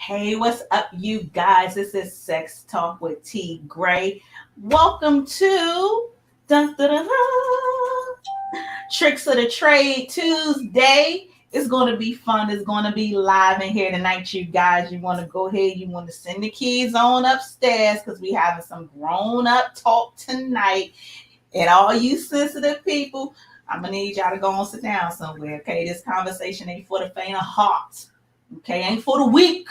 Hey, what's up, you guys? This is Sex Talk with T.GRAYE. Welcome to dun, dun, dun, dun, Tricks of the Trade Tuesday. It's going to be fun. It's going to be live in here tonight, you guys. You want to go ahead. You want to send the kids on upstairs because we having some grown-up talk tonight. And all you sensitive people, I'm going to need y'all to go and sit down somewhere, okay? This conversation ain't for the faint of heart, okay? Ain't for the weak.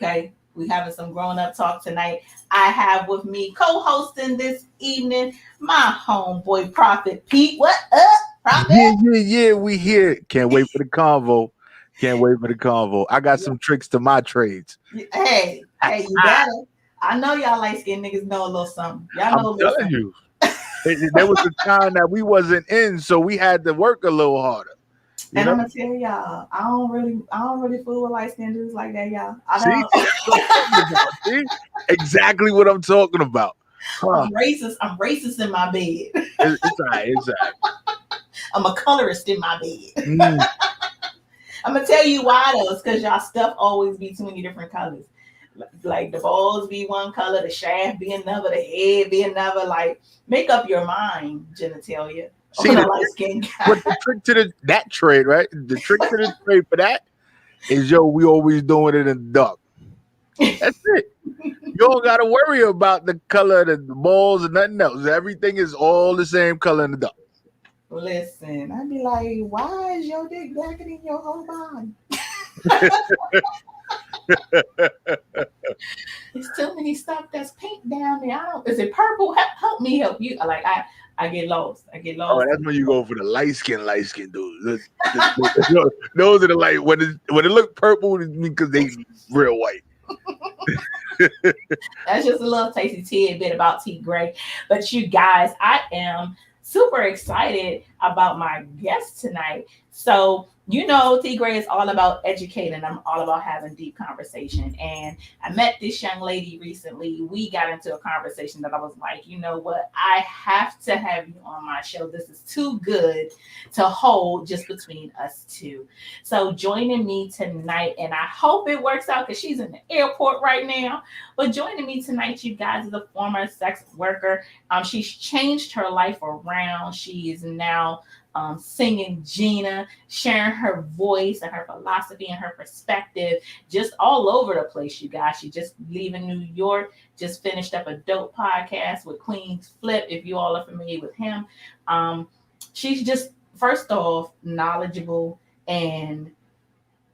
Okay, we having some grown up talk tonight. I have with me co-hosting this evening my homeboy Prophet Pete. What up, Prophet? Yeah. We here. Can't wait for the convo. Can't wait for the convo. I got some tricks to my trades. Hey, you better. I know y'all light skinned niggas know a little something. Y'all know I'm a little telling something. you, there was a time that we wasn't in, so we had to work a little harder. You And know, I'm gonna tell y'all, I don't really fool with light skinned dudes like that, y'all. I see, don't. that's what I'm talking about. See, exactly what I'm talking about. Huh? I'm racist. I'm racist in my bed. It's all right. It's all right. I'm a colorist in my bed. Mm. I'm gonna tell you why though. It's because y'all stuff always be too many different colors. Like the balls be one color, the shaft be another, the head be another. Like make up your mind, genitalia. See, On a light skin guy. but the trick to that trade, right? The trick to the trade for that is, we always doing it in the dark. That's it. You don't got to worry about the color of the balls or nothing else. Everything is all the same color in the dark. Listen, I'd be like, why is your dick blacker than your whole body? There's too many stuff that's pink down there. I don't. Is it purple? Help me help you. Like I get lost. I get Oh, lost. that's when you go for the light skin dudes. Those are the light when it look purple because they real white. That's just a little tasty tidbit about T.GRAYE. But you guys, I am super excited about my guest tonight. So, T.GRAYE is all about educating. I'm all about having deep conversation. And I met this young lady recently. We got into a conversation that I was like, you know what? I have to have you on my show. This is too good to hold just between us two. So joining me tonight, and I hope it works out because she's in the airport right now. But joining me tonight, you guys, is a former sex worker. She's changed her life around. She is now singing Gina, sharing her voice and her philosophy and her perspective just all over the place, you guys. She just leaving New York, just finished up a dope podcast with Queen Flip, if you all are familiar with him. She's just, first off, knowledgeable, and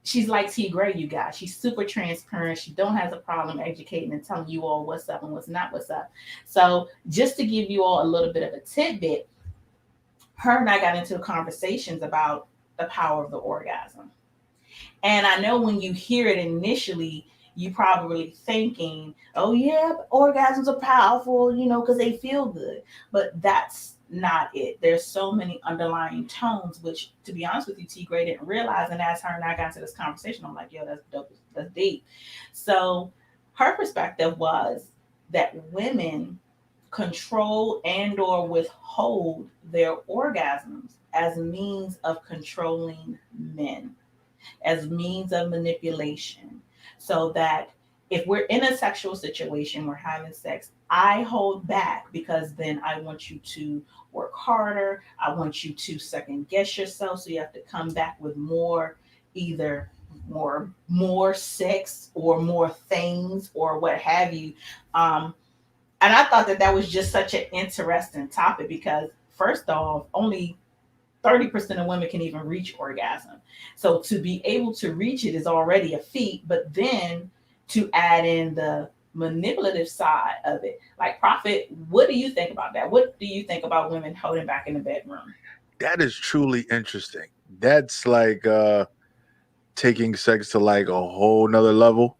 she's like T.GRAYE, you guys. She's super transparent. She don't have a problem educating and telling you all what's up and what's not what's up. So just to give you all a little bit of a tidbit, her and I got into conversations about the power of the orgasm. And I know when you hear it initially, you probably thinking, oh yeah, orgasms are powerful, because they feel good. But that's not it. There's so many underlying tones, which to be honest with you, T.GRAYE didn't realize. And as her and I got into this conversation, I'm like, yo, that's dope. That's deep. So her perspective was that women control and or withhold their orgasms as means of controlling men, as means of manipulation, so that if we're in a sexual situation, we're having sex, I hold back because then I want you to work harder. I want you to second guess yourself. So you have to come back with more, either more sex or more things or what have you. And I thought that was just such an interesting topic because, first off, only 30% of women can even reach orgasm. So to be able to reach it is already a feat, but then to add in the manipulative side of it. Like, Prophet, what do you think about that? What do you think about women holding back in the bedroom? That is truly interesting. That's like taking sex to like a whole nother level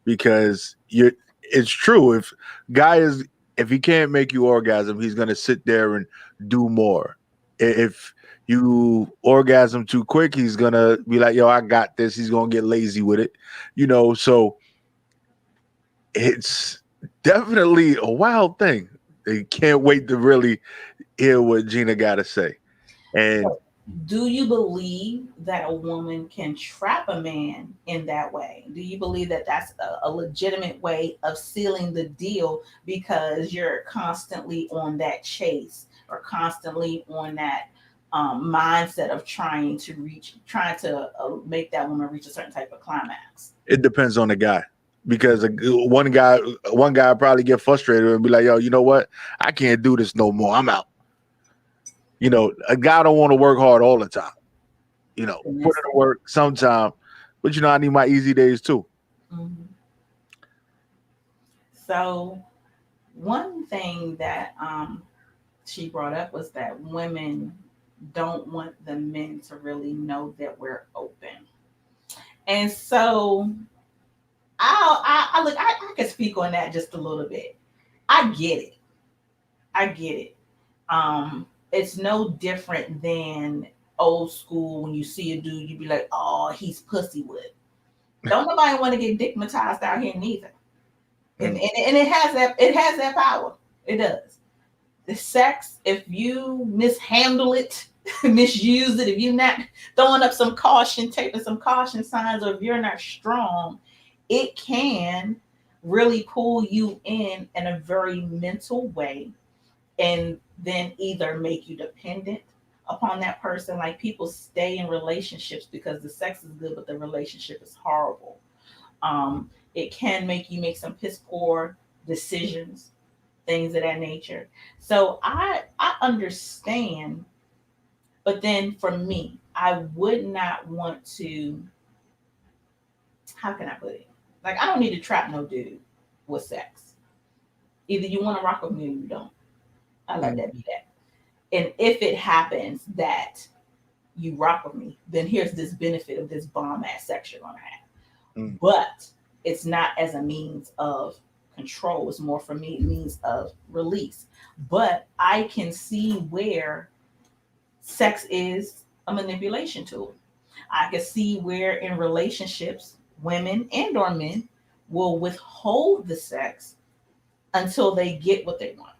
because it's true. If he can't make you orgasm, he's gonna sit there and do more. If you orgasm too quick, he's gonna be like, yo, I got this. He's gonna get lazy with it. So it's definitely a wild thing. I can't wait to really hear what Gina gotta say. And Do you believe that a woman can trap a man in that way? Do you believe that that's a legitimate way of sealing the deal because you're constantly on that chase or constantly on that mindset of trying to make that woman reach a certain type of climax? It depends on the guy because one guy probably get frustrated and be like, "Yo, you know what? I can't do this no more. I'm out." A guy don't want to work hard all the time. And Put that's in the work sometime, but I need my easy days too. Mhm. So one thing that she brought up was that women don't want the men to really know that we're open. And so I look, I can speak on that just a little bit. I get it. I get it. It's no different than old school when you see a dude, you be like, oh, he's pussy whipped. Don't nobody want to get dickmatized out here neither. Mm. And it has that power. It does. The sex, if you mishandle it, misuse it, if you're not throwing up some caution, taking some caution signs, or if you're not strong, it can really pull you in a very mental way and then either make you dependent upon that person. Like people stay in relationships because the sex is good, but the relationship is horrible. It can make you make some piss poor decisions, things of that nature. So I understand, but then for me, I would not want to. How can I put it? Like I don't need to trap no dude with sex. Either you want to rock with me or you don't. I let Mm. that be that. And if it happens that you rock with me, then here's this benefit of this bomb ass sex you're gonna have. Mm. But it's not as a means of control. It's more for me a means of release. But I can see where sex is a manipulation tool. I can see where in relationships, women and or men will withhold the sex until they get what they want,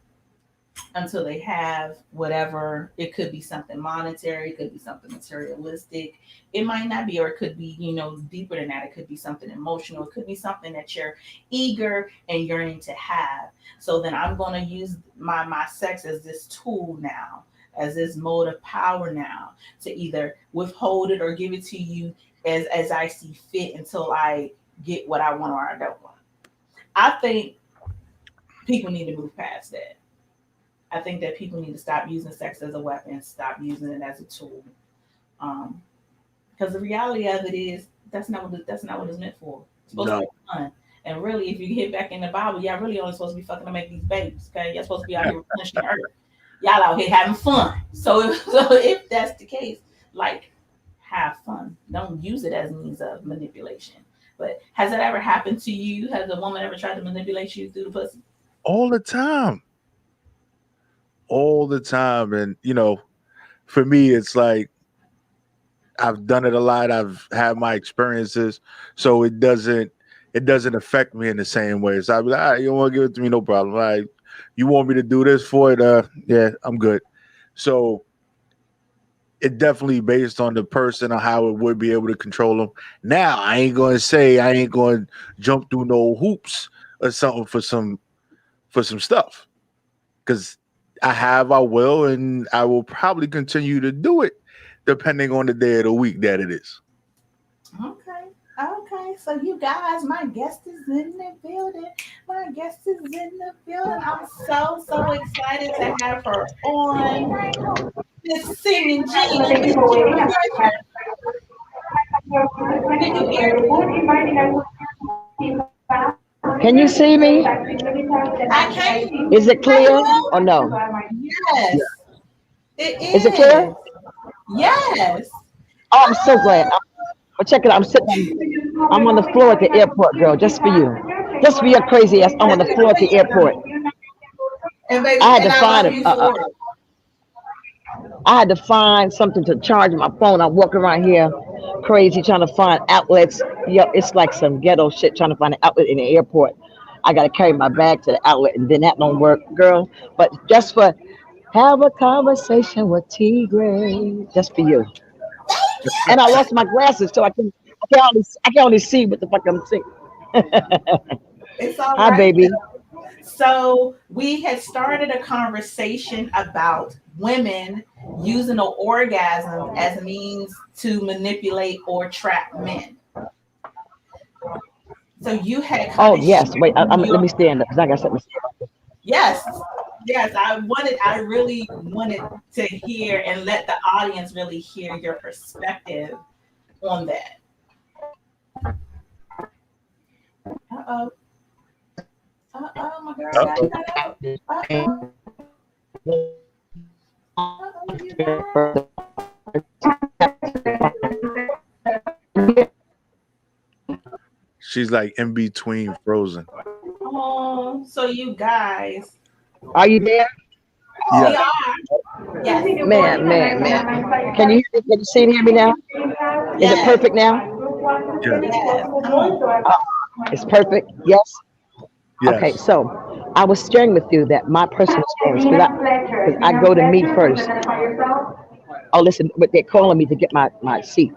until they have whatever. It could be something monetary, it could be something materialistic, it might not be, or it could be, deeper than that. It could be something emotional, it could be something that you're eager and yearning to have. So then I'm going to use my sex as this tool now, as this mode of power now, to either withhold it or give it to you as I see fit until I get what I want or I don't want. I think people need to move past that. I think that people need to stop using sex as a weapon, stop using it as a tool. Um, because the reality of it is that's not what it's meant for. It's supposed to be No. fun. And really, if you get back in the Bible, y'all really only supposed to be fucking to make these babies. Okay, y'all supposed to be out here replenishing the earth. Y'all out here having fun. So if that's the case, like have fun. Don't use it as a means of manipulation. But has that ever happened to you? Has a woman ever tried to manipulate you through the pussy? All the time. All the time. And for me, it's like I've done it a lot. I've had my experiences, so it doesn't affect me in the same way. So I'd be like, all right, you don't want to give it to me, no problem. All right, you want me to do this for it? Yeah, I'm good. So it definitely based on the person or how it would be able to control them. Now I ain't going to say I ain't going to jump through no hoops or something for some stuff because I will, and I will probably continue to do it depending on the day of the week that it is. Okay. Okay. So you guys, my guest is in the building. My guest is in the building. I'm so excited to have her on. Miss Singing Gina, Miss Gina Fletcher. Can you hear me? Can you see me? I can. Is it clear Hello. or no? Yeah. Yes, it Is it clear? is. Yes. Oh, I'm so glad. Hi. Well, check it out. I'm on the floor at the airport, girl, just for you. Just for your crazy ass. I'm on the floor at the airport. And I baby, had to and I find love you for it. I had to find something to charge my phone. I'm walking around here crazy trying to find outlets. Yo, it's like some ghetto shit trying to find an outlet in the airport. I gotta carry my bag to the outlet and then that don't work, girl. But just for Have a conversation with T.GRAYE. Just for you. And I lost my glasses, so I can only see what the fuck I'm seeing. It's all Hi, right. baby. So we had started a conversation about women using the orgasm as a means to manipulate or trap men. So you had kind Oh of yes. Wait. shared Let your me stand up because I got something to say. yes, yes. I really wanted to hear and let the audience really hear your perspective on that. Uh-oh. Uh-oh, my girl got Uh-oh. cut out. Uh-oh. Uh-oh, you guys. She's like in between frozen. Oh, so you guys, Are you there? we Yes. are. Yes, Man. Can you see and hear me now? Is it yes, perfect now? Yes. yes. Come on. It's perfect. Yes. Okay. Yes. So I was sharing with you that my personal experience, because I go to me first. Oh, listen, but they're calling me to get my seat.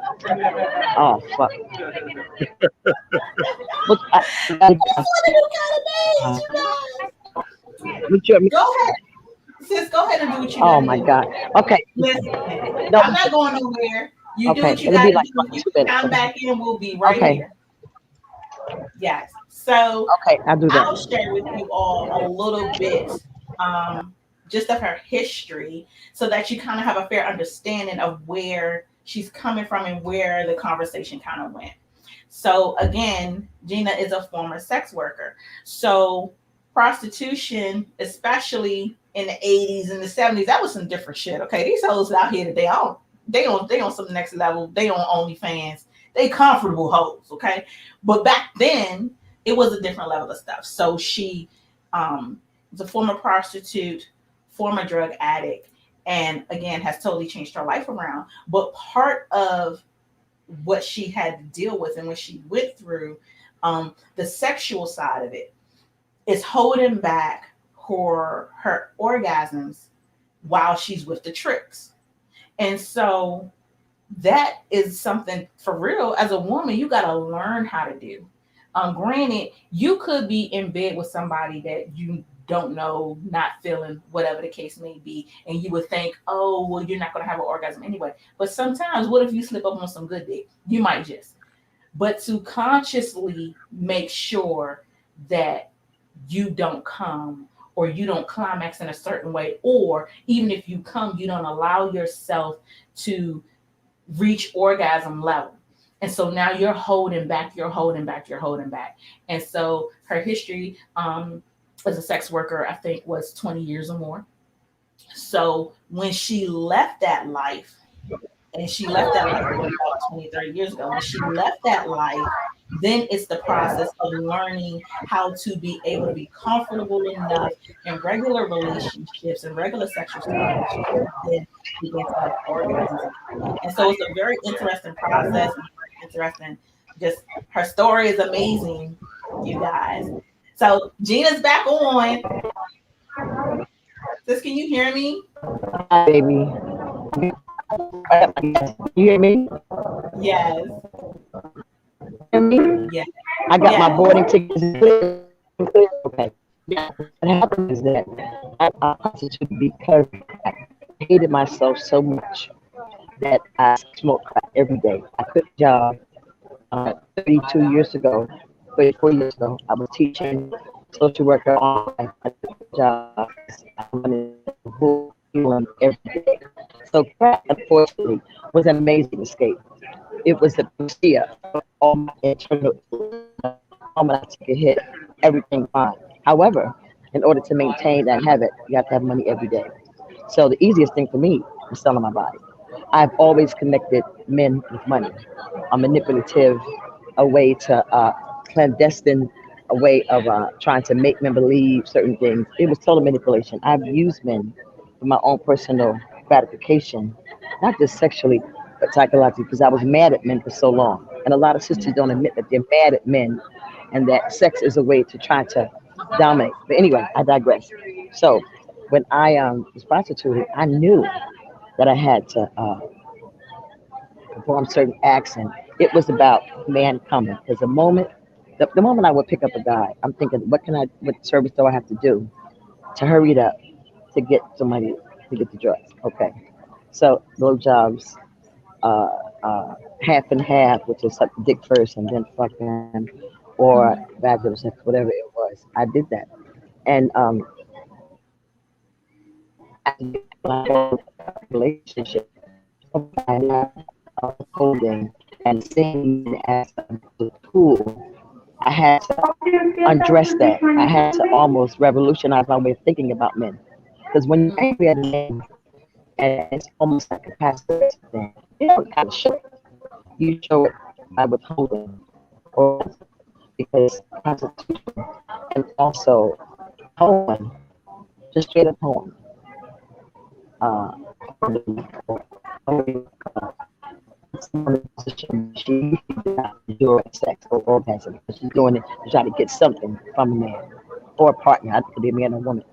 Oh fuck. What? That's what it kind of means, you guys. What you? Go ahead, sis. Go ahead and do what you got Oh to my do. God. Okay. Listen, No. I'm not going nowhere. You do Okay. what you It'll got be to like do. You 2 minutes. come back in. We'll be right Okay. here. Yes. So Okay. I'll do that. I'll share with you all a little bit um, just of her history so that you kind of have a fair understanding of where she's coming from and where the conversation kind of went. So, again, Gina is a former sex worker. So, prostitution, especially in the 80s and the 70s, that was some different shit. Okay. These hoes out here today, they on some next level. They on OnlyFans. They comfortable hoes. Okay. But back then, it was a different level of stuff. So she was a former prostitute, former drug addict, and again has totally changed her life around. But part of what she had to deal with and what she went through, the sexual side of it, is holding back her orgasms while she's with the tricks. And so that is something for real as a woman you got to learn how to do. Granted, you could be in bed with somebody that you don't know, not feeling whatever the case may be, and you would think, oh, well, you're not going to have an orgasm anyway. But sometimes, what if you slip up on some good dick? You might just. But to consciously make sure that you don't come or you don't climax in a certain way, or even if you come, you don't allow yourself to reach orgasm level. And so now you're holding back, you're holding back, you're holding back. And so her history as a sex worker, I think, was 20 years or more. So when she left that life, and she left that life what, about 20, 30 years ago, when she left that life, then it's the process of learning how to be able to be comfortable enough in regular relationships and regular sexual situations to then begin to have orgasms again. And so it's a very interesting process and very interesting. Just her story is amazing, you guys. So Gina's back on. Sis, can you hear me? Hi, baby. You hear me? Yes. Hear me? Yes. I got my Yes. boarding tickets. Okay. What happened is that I prostitute because I hated myself so much that I smoked crack every day. I quit a job 32 years ago, 34 years ago. I was teaching social worker online. I quit a job. I wanted to healing every day. So crack, unfortunately, was an amazing escape. It was the panacea for all my internal. The moment I took a hit, everything fine. However, in order to maintain that habit, you have to have money every day. So the easiest thing for me was selling my body. I've always connected men with money, a manipulative, a way to clandestine, a way of trying to make men believe certain things. It was total manipulation. I've used men for my own personal gratification, not just sexually, but psychologically, because I was mad at men for so long. And a lot of sisters don't admit that they're mad at men and that sex is a way to try to dominate. But anyway, I digress. So When I was prostituting, I knew that I had to perform certain acts, and it was about man coming. Because the moment I would pick up a guy, I'm thinking, what service do I have to do to hurry it up to get some money to get the drugs? Okay, so blowjobs, uh, uh, half and half, which is suck dick first and then fuck them, or Mhm. vaginal sex, whatever it was. I did that, and after you like relationship, find out holding and seeing men as the tool, I had to undress that. I had to almost revolutionize my way of thinking about men. Because when you're angry at a man, and it's almost like a passive thing, you don't kind of show it. You show it by withholding, or because prostitution, and also hoeing, just straight up hoeing. Uh, someone in a position she usually does not enjoy sex or orgasm, but she's doing it to try to get something from a man or a partner. I could be a man or woman,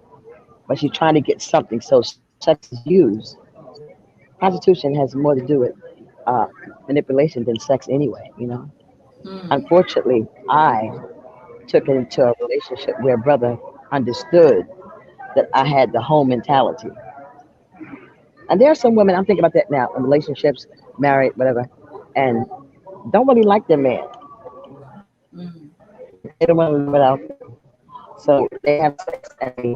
but she's trying to get something. So sex is used. Prostitution has more to do with uh, manipulation than sex anyway. You know. Mm. Unfortunately, I took it into a relationship where brother understood that I had the home mentality. And there are some women, I'm thinking about that now, in relationships, married, whatever, and don't really like their man. Mm. They don't want to live without them. So they have sex and they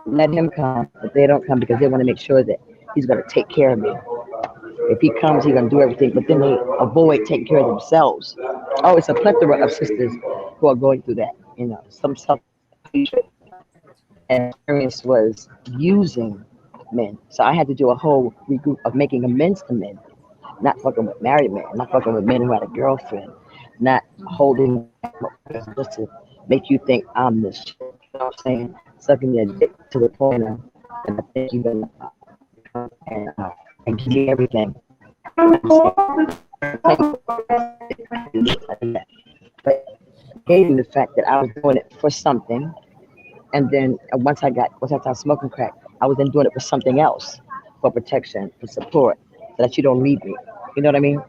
let him come, but they don't come because they want to make sure that he's going to take care of me. If he comes, he's going to do everything, but then they avoid taking care of themselves. Oh, it's a plethora of sisters who are going through that. You know, some self hatred and experience was using men. So I had to do a whole regroup of making amends to men, not fucking with married men, not fucking with men who had a girlfriend, not holding back just to make you think I'm the shit. You know what I'm saying? Sucking your dick to the point of, and I think you're gonna come and give me everything. You know but hating the fact that I was doing it for something, and then once I started smoking crack, I was then doing it for something else, for protection, for support, so that you don't leave me. You know what I mean?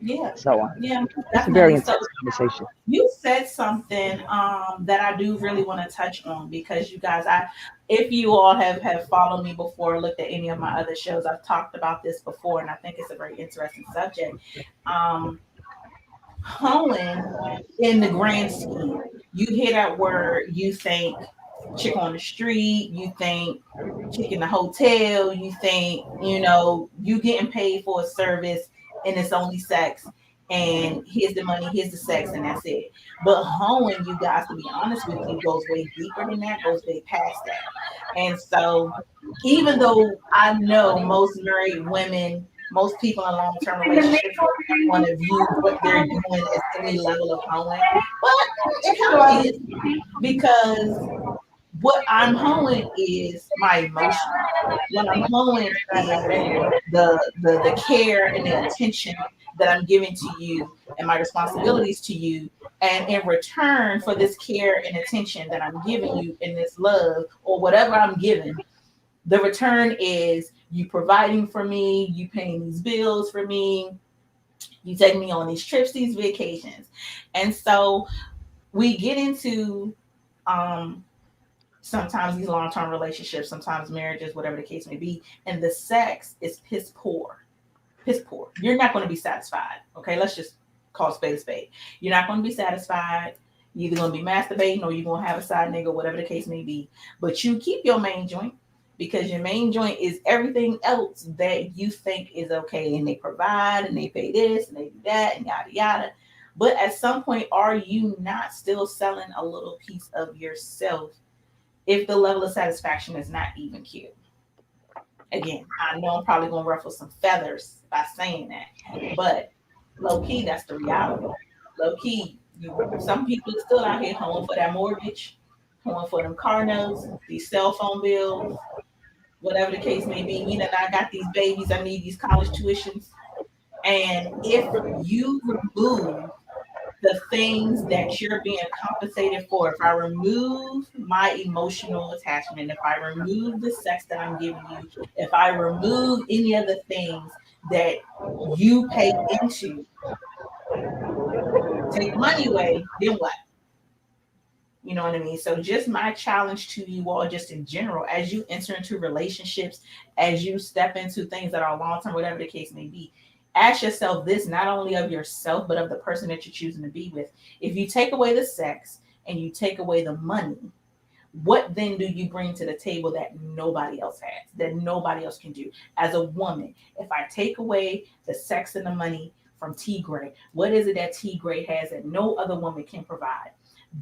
Yeah, So yeah, it's a very definitely. So intense conversation. you said something that I do really want to touch on because you guys, if you all have followed me before, looked at any of my other shows, I've talked about this before, and I think it's a very interesting subject. Um, Hoeing in the grand scheme, you hear that word, you think chick on the street, you think chick in the hotel, you think, you getting paid for a service and it's only sex and here's the money, here's the sex, and that's it. But hoeing, you guys, to be honest with you, goes way deeper than that, goes way past that. And so even though I know most married women, most people in long-term relationships will not want to view what they're doing as any level of hoeing, but it kind of is because what I'm hoeing is my emotion. What I'm hoeing is the care and the attention that I'm giving to you and my responsibilities to you. And in return for this care and attention that I'm giving you in this love or whatever I'm giving, the return is you providing for me, you paying these bills for me, you taking me on these trips, these vacations. And so we get into um sometimes these long-term relationships, sometimes marriages, whatever the case may be, and the sex is piss poor. Piss poor. You're not going to be satisfied. Okay, let's just call spade a spade. You're not going to be satisfied. You're either going to be masturbating or you're going to have a side nigga, whatever the case may be. But you keep your main joint because your main joint is everything else that you think is okay. And they provide and they pay this and they do that and yada yada. But at some point, are you not still selling a little piece of yourself if the level of satisfaction is not even cute? Again, I know I'm probably going to ruffle some feathers by saying that, but low key, that's the reality. Low key, some people are still out here hoeing for that mortgage, hoeing for them car notes, these cell phone bills, whatever the case may be. I got these babies, I need these college tuitions. And if you remove the things that you're being compensated for, if I remove my emotional attachment, if I remove the sex that I'm giving you, if I remove any of the things that you pay into, take the money away, then what? You know what I mean? So just my challenge to you all, just in general, as you enter into relationships, as you step into things that are long term, whatever the case may be, ask yourself this, not only of yourself, but of the person that you're choosing to be with. If you take away the sex and you take away the money, what then do you bring to the table that nobody else has, that nobody else can do? As a woman, if I take away the sex and the money from T.GRAYE, what is it that T.GRAYE has that no other woman can provide?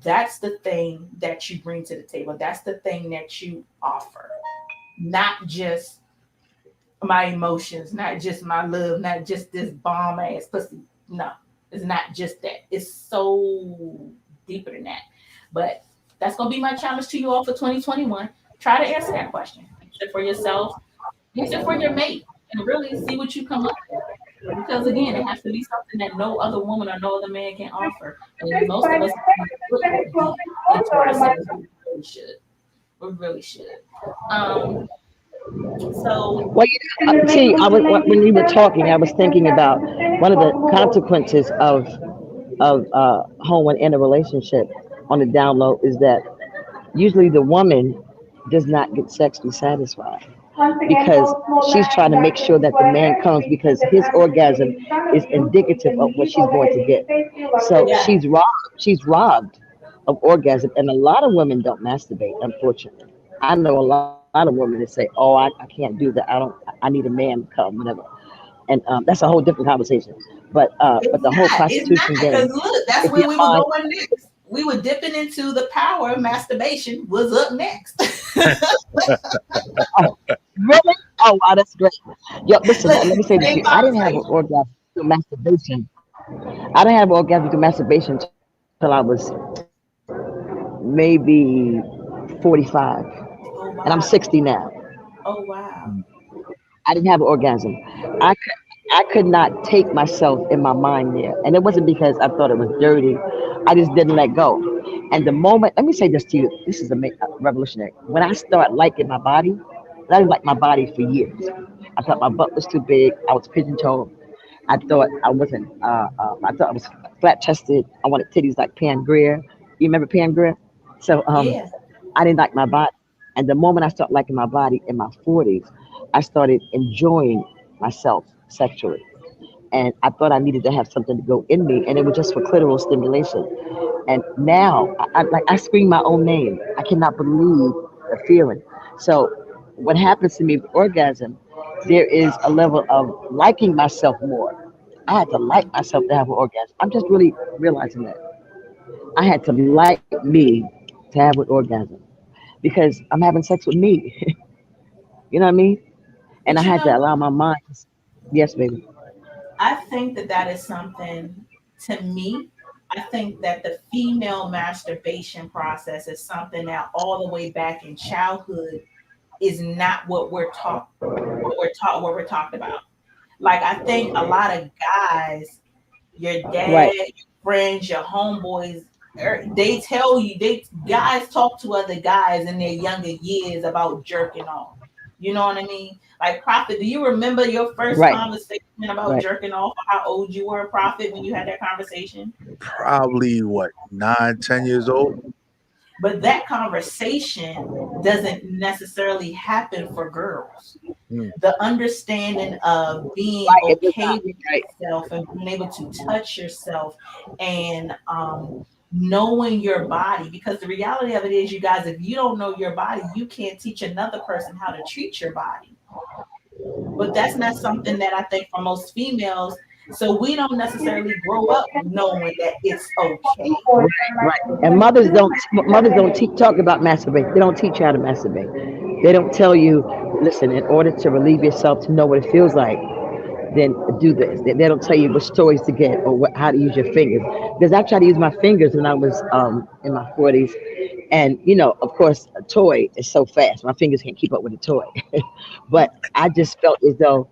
That's the thing that you bring to the table. That's the thing that you offer. Not just my emotions, not just my love, not just this bomb ass pussy. No, it's not just that. It's so deeper than that. But that's going to be my challenge to you all for 2021. Try to answer that question. Answer for yourself, answer for your mate, and really see what you come up with. Because again, it has to be something that no other woman or no other man can offer. And most of us put deep into ourselves. We really should. We really should. So Well, see, when you were talking, I was thinking about one of the consequences of someone in a relationship on the down low is that usually the woman does not get sexually satisfied because she's trying to make sure that the man comes because his orgasm is indicative of what she's going to get. So yeah, she's robbed of orgasm, and a lot of women don't masturbate. Unfortunately, I know a lot of women that say, "Oh, I can't do that. I need a man to come, whatever." And that's a whole different conversation. But the whole it's not prostitution because game, look, that's if where you're we were fine, going next. We were dipping into the power of masturbation. Was up next. oh, really? Oh, wow, that's great. Yo, listen, Look, let me say this to same you. I didn't have an conversation. orgasm through masturbation. I didn't have an orgasm through masturbation until I was maybe 45, Oh and I'm wow. 60 now. Oh wow. I didn't have an orgasm. I could not take myself in my mind there, and it wasn't because I thought it was dirty. I just didn't let go. And the moment, let me say this to you, this is revolutionary. When I start liking my body, I didn't like my body for years. I thought my butt was too big. I was pigeon-toed. I thought I wasn't. I thought I was flat chested. I wanted titties like Pam Grier. You remember Pam Grier? So Yeah. I didn't like my body. And the moment I started liking my body in my 40s, I started enjoying myself sexually. And I thought I needed to have something to go in me, and it was just for clitoral stimulation. And now, I scream my own name. I cannot believe the feeling. So, what happens to me with orgasm? There is a level of liking myself more. I had to like myself to have an orgasm. I'm just really realizing that I had to like me to have an orgasm because I'm having sex with me. You know what I mean? And I But you had to know, allow my mind. Yes, baby. I think that that is something to me. I think that the female masturbation process is something that all the way back in childhood is not what we're talked about. Like I think a lot of guys, your dad, Right. your friends, your homeboys, they tell you they guys talk to other guys in their younger years about jerking off. You know what I mean? Like Prophet, do you remember your first Right. conversation about Right. jerking off or how old you were, Prophet, when you had that conversation? Probably what, 9, 10 years old. But that conversation doesn't necessarily happen for girls. Hmm. The understanding of being Right. It was okay not. with Right. yourself and being able to touch yourself and knowing your body, because the reality of it is, you guys, if you don't know your body, you can't teach another person how to treat your body. But that's not something that I think for most females. So we don't necessarily grow up knowing that it's okay. Right. Right. And mothers don't talk about masturbate. They don't teach you how to masturbate. They don't tell you, listen, in order to relieve yourself to know what it feels like, then do this. They don't tell you what stories to get or how to use your fingers. Because I tried to use my fingers when I was in my 40s. And, of course, a toy is so fast. My fingers can't keep up with a toy. But I just felt as though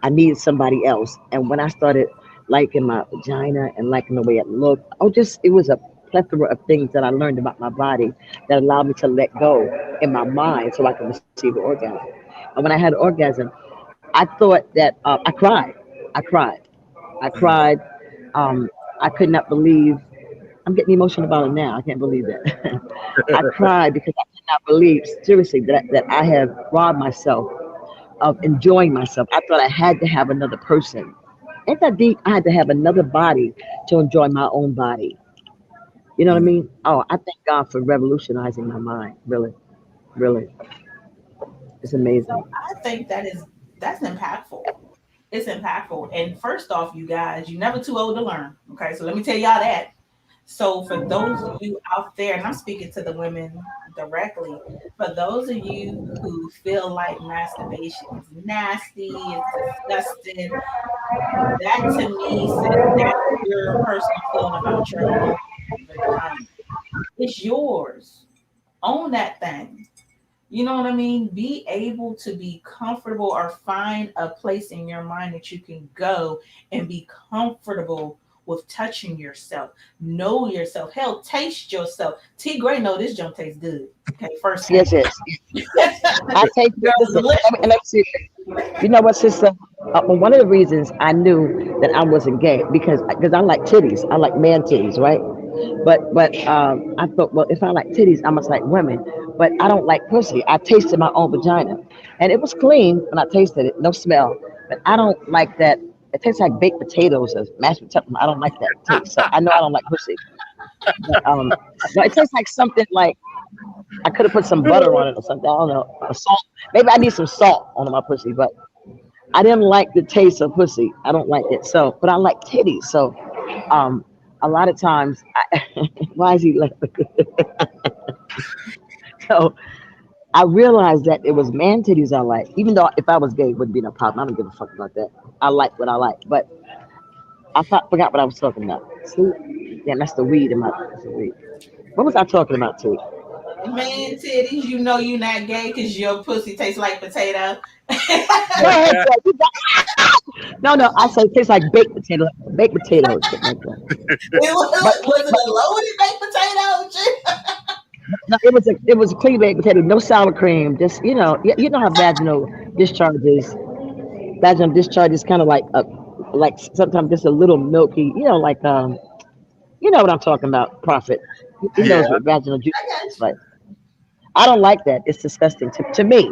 I needed somebody else. And when I started liking my vagina and liking the way it looked. Oh, just it was a plethora of things that I learned about my body that allowed me to let go in my mind so I could receive the orgasm. And when I had an orgasm, I thought that I cried. I cried. I Mm. cried. Um, I could not believe. I'm getting emotional about it now. I can't believe that. I cried because I could not believe, seriously, that I have robbed myself of enjoying myself. I thought I had to have another person. Ain't that deep? I had to have another body to enjoy my own body. You know what I Mm. mean? Oh, I thank God for revolutionizing my mind. Really, really. It's So amazing. I think that's impactful. It's impactful. And first off, you guys, you're never too old to learn. Okay, so let me tell y'all that. So for those of you out there, and I'm speaking to the women directly, for those of you who feel like masturbation is nasty, it's disgusting, that to me says that's your personal feeling about your own vagina. It's yours. Own that thing. You know what I mean? Be able to be comfortable or find a place in your mind that you can go and be comfortable with touching yourself. Know yourself. Hell, taste yourself. T.GRAYE know this junk tastes good. Okay, first Yes, thing. yes. I take Girl, listen. delicious. And let me see. You know what, sister? Well, one of the reasons I knew that I wasn't gay because I like titties. I like man titties, right? But I thought, well, if I like titties, I must like women. But I don't like pussy. I tasted my own vagina, and it was clean when I tasted it, no smell. But I don't like that. It tastes like baked potatoes or mashed potatoes. I don't like that taste. So I know I don't like pussy. But no, it tastes like something like I could have put some butter on it or something. I don't know. Or salt. Maybe I need some salt on my pussy, but I didn't like the taste of pussy. I don't like it. So, but I like titties. So, um, a lot of times, why is he like? So I realized that it was man titties I like. Even though if I was gay, it wouldn't be no problem. I don't give a fuck about that. I like what I like. But forgot what I was talking about. See? Yeah, that's the weed in my. That's the weed. What was I talking about too? Man, titties, you know you're not gay because your pussy tastes like potato. Go ahead, Joe. No, no. I say it tastes like baked potatoes, something like that. But Was it a loaded baked potato? no, it was a clean baked potato, no sour cream. Just you know how vaginal discharge is kind of like sometimes just a little milky. You know what I'm talking about, Prophet. He I got knows Yeah. what vaginal juice I got is like. I don't like that. It's disgusting to me.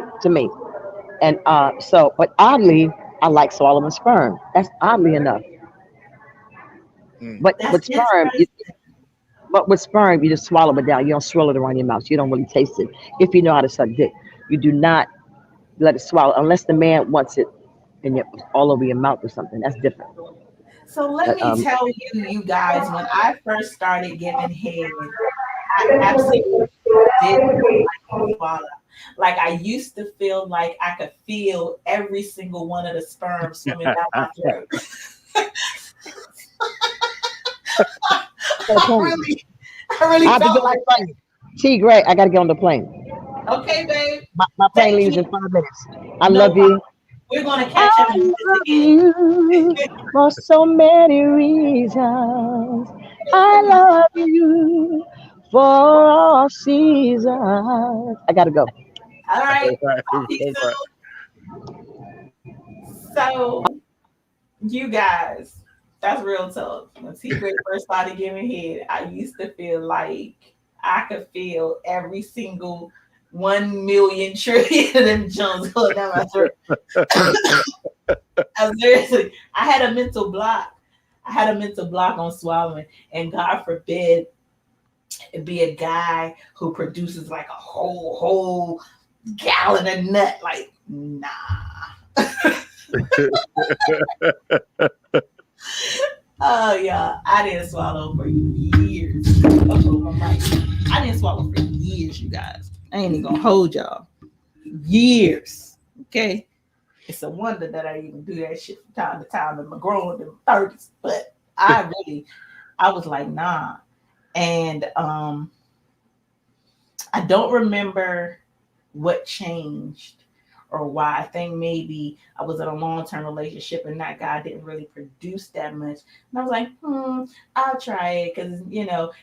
And but oddly, I like swallowing sperm. That's oddly enough. Mm. But That's with sperm, interesting. you just swallow it down. You don't swirl it around your mouth. You don't really taste it. If you know how to suck dick, you do not let it swallow unless the man wants it in your all over your mouth or something. That's different. So let But me tell you, you guys, when I first started giving head, I absolutely did not swallow. Like I used to feel like I could feel every single one of the sperm swimming down my throat. on the I plane. really, I really I have to felt get on like the plane. T.GRAYE, I gotta get on the plane. okay, babe, My plane take leaves in me. 5 minutes. I No love problem. you. We're gonna I catch up and do this love again. you for so many reasons. I love you for all seasons. I gotta go. All right. All right. Talk to you All right. soon. So, you guys, that's real talk. When T.GRAYE first started giving head, I used to feel like I could feel every single 1 million trillion of them Jones going down my throat. Seriously, I had a mental block. I had a mental block on swallowing, and God forbid it be a guy who produces like a whole gallon of nut. Like, nah. Oh yeah, I didn't swallow for years. Uh-oh, my mic. I didn't swallow for years, you guys. I ain't even gonna hold y'all. Years. Okay. It's a wonder that I even do that shit from time to time in my grown in my 30s. But I was like, nah. And I don't remember what changed or why I think maybe I was in a long-term relationship and that guy didn't really produce that much. And I was like, I'll try it because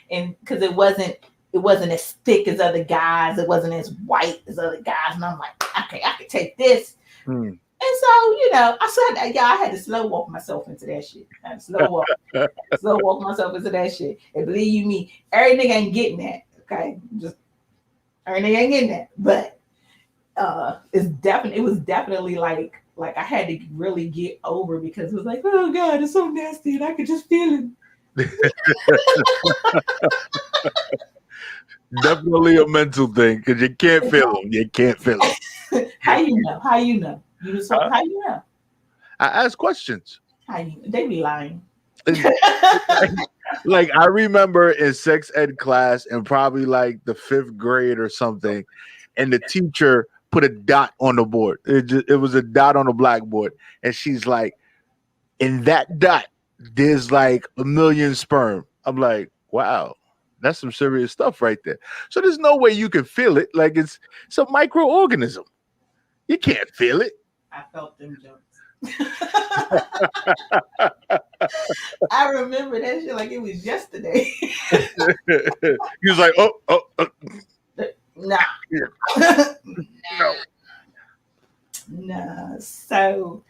and because it wasn't as thick as other guys, it wasn't as white as other guys, and I'm like, okay, I could take this. Hmm. And so, I had to slow walk myself into that shit. I had to slow walk myself into that shit. And believe you me, every nigga ain't getting that. Okay, just every nigga ain't getting that. But it was definitely like I had to really get over because it was like, oh God, it's so nasty, and I could just feel it. Definitely a mental thing because you can't feel them. You can't feel them. How you know? How you know? You just Huh? how you know? I ask questions. How you? They be lying. Like I remember in sex ed class in probably like the 5th grade or something, and the teacher put a dot on the board. It was a dot on the blackboard, and she's like, "In that dot, there's like a million sperm." I'm like, "Wow, that's some serious stuff right there." So there's no way you can feel it. Like it's a microorganism. You can't feel it. I felt them jokes. I remember that shit like it was yesterday. He was like, oh, Nah. no. Nah. So,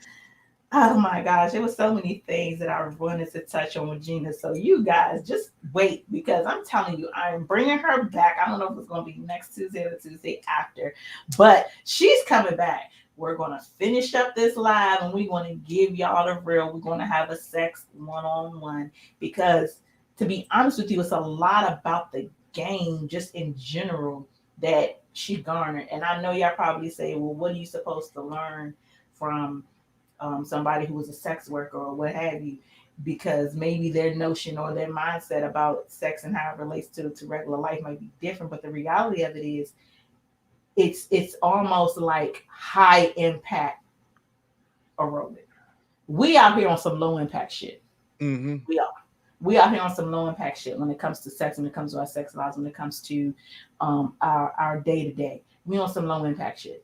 oh my gosh, there was so many things that I wanted to touch on with Gina. So you guys just wait because I'm telling you, I'm bringing her back. I don't know if it's going to be next Tuesday or the Tuesday after, but she's coming back. We're going to finish up this live and we're going to give y'all the real. We're going to have a sex one-on-one because, to be honest with you, it's a lot about the game just in general that she garnered. And I know y'all probably say, well, what are you supposed to learn from somebody who was a sex worker or what have you? Because maybe their notion or their mindset about sex and how it relates to regular life might be different. But the reality of it is, it's almost like high impact aerobic. We out here on some low impact shit. Mm-hmm. We are. We out here on some low impact shit when it comes to sex, when it comes to our sex lives, when it comes to our day to day. We on some low impact shit.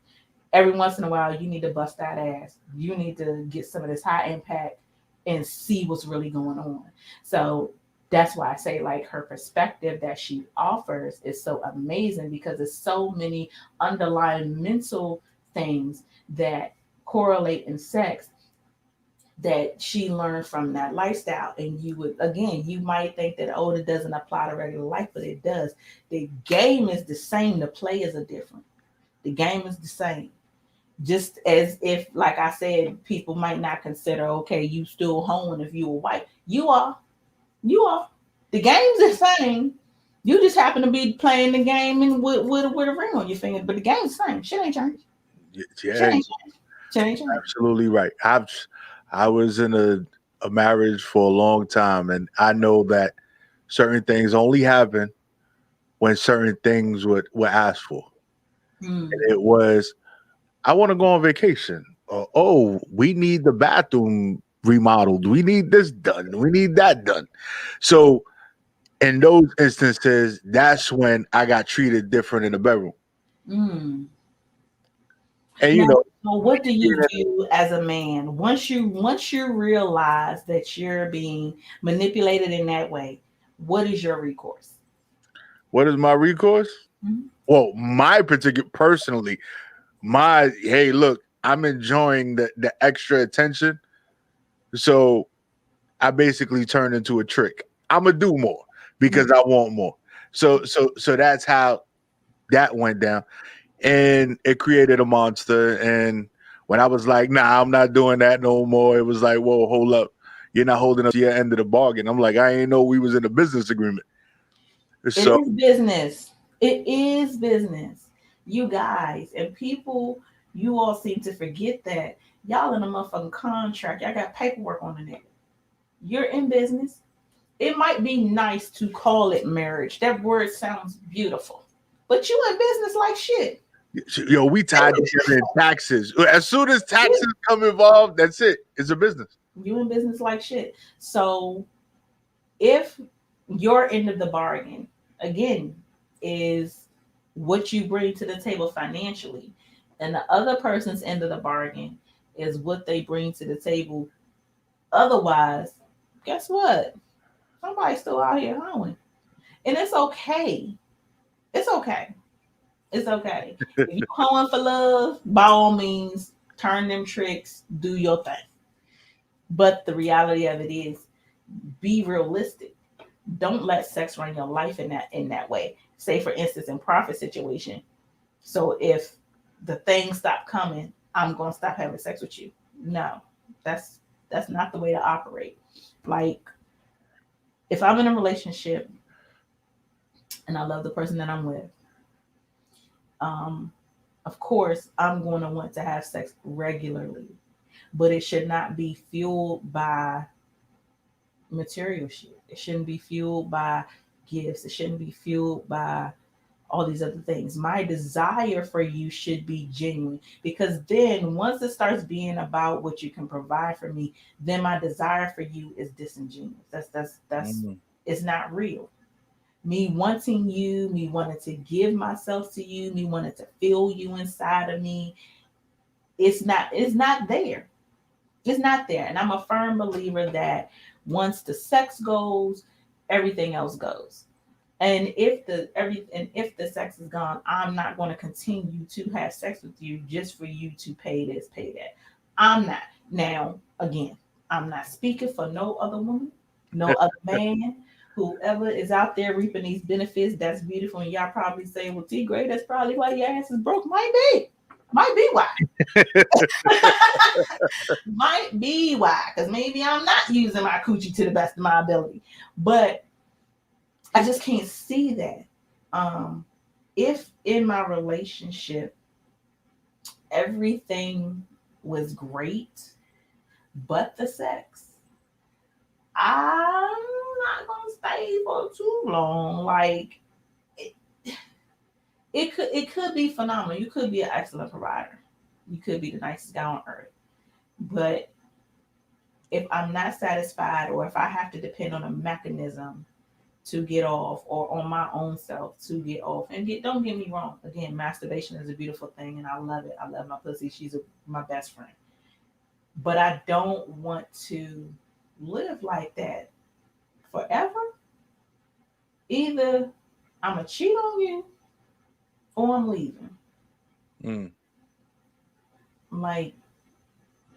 Every once in a while, you need to bust that ass. You need to get some of this high impact and see what's really going on. So that's why I say like her perspective that she offers is so amazing because there's so many underlying mental things that correlate in sex that she learned from that lifestyle. And you would, again, you might think that, oh, it doesn't apply to regular life, but it does. The game is the same. The players are different. The game is the same. Just as if, like I said, people might not consider, okay, you still hoeing if you were white. You are. You are. The game's the same. You just happen to be playing the game and with a ring on your finger, but the game's the same. Shit ain't changed. Yeah, Shit ain't changed. Shit ain't changed. absolutely right. I was in a marriage for a long time, and I know that certain things only happen when certain things were asked for. Mm. And it was, I want to go on vacation. Or, oh, we need the bathroom remodeled. We need this done. We need that done. So in those instances, that's when I got treated different in the bedroom. Mm. And Now, so what do you do as a man once you realize that you're being manipulated in that way? What is your recourse? what is my recourse? Mhm. Well, my particular personally, my hey, look, I'm enjoying the extra attention. So I basically turned into a trick. I'm gonna do more because I want more. So that's how that went down. And it created a monster. And when I was like, nah, I'm not doing that no more, it was like, whoa, hold up. You're not holding up to your end of the bargain. I'm like, I ain't know we was in a business agreement. It So is business. It is business. You guys and people, you all seem to forget that y'all in a motherfucking contract. Y'all got paperwork on the neck. You're in business. It might be nice to call it marriage. That word sounds beautiful. But you in business like shit. yo, we tied together in taxes. As soon as taxes come involved, that's it. It's a business. You in business like shit. So if your end of the bargain, again, is what you bring to the table financially, And the other person's end of the bargain is what they bring to the table. Otherwise, guess what? Somebody's still out here hoeing. And it's okay. It's okay. It's okay. If you're hoeing for love, by all means, turn them tricks, do your thing. But the reality of it is, be realistic. Don't let sex run your life in that way. Say for instance, in profit situation. So if the things stop coming, I'm gonna stop having sex with you. No, that's that's not the way to operate. Like if I'm in a relationship and I love the person that I'm with, um, of course I'm going to want to have sex regularly, but it should not be fueled by material shit. It shouldn't be fueled by gifts. It shouldn't be fueled by all these other things. My desire for you should be genuine because then once it starts being about what you can provide for me, then my desire for you is disingenuous. That's Mm. it's not real. Me wanting you, me wanting to give myself to you, me wanting to feel you inside of me, it's not there. It's not there. And I'm a firm believer that once the sex goes, everything else goes. And if the sex is gone, I'm not going to continue to have sex with you just for you to pay this, pay that. I'm not. Now, again, I'm not speaking for no other woman, no other man, whoever is out there reaping these benefits. That's beautiful. And y'all probably say, well, T.GRAYE, that's probably why your ass is broke. Might be. Might be why. Might be why. Because maybe I'm not using my coochie to the best of my ability. But I just can't see that. Um, if in my relationship everything was great, but the sex, I'm not gonna stay for too long. Like it, it could be phenomenal. You could be an excellent provider. You could be the nicest guy on earth. But if I'm not satisfied, or if I have to depend on a mechanism to get off, or on my own self to get off. And don't get me wrong, again, masturbation is a beautiful thing and I love it. I love my pussy. She's my best friend. But I don't want to live like that forever. Either I'm going to cheat on you or I'm leaving. Mm. Like,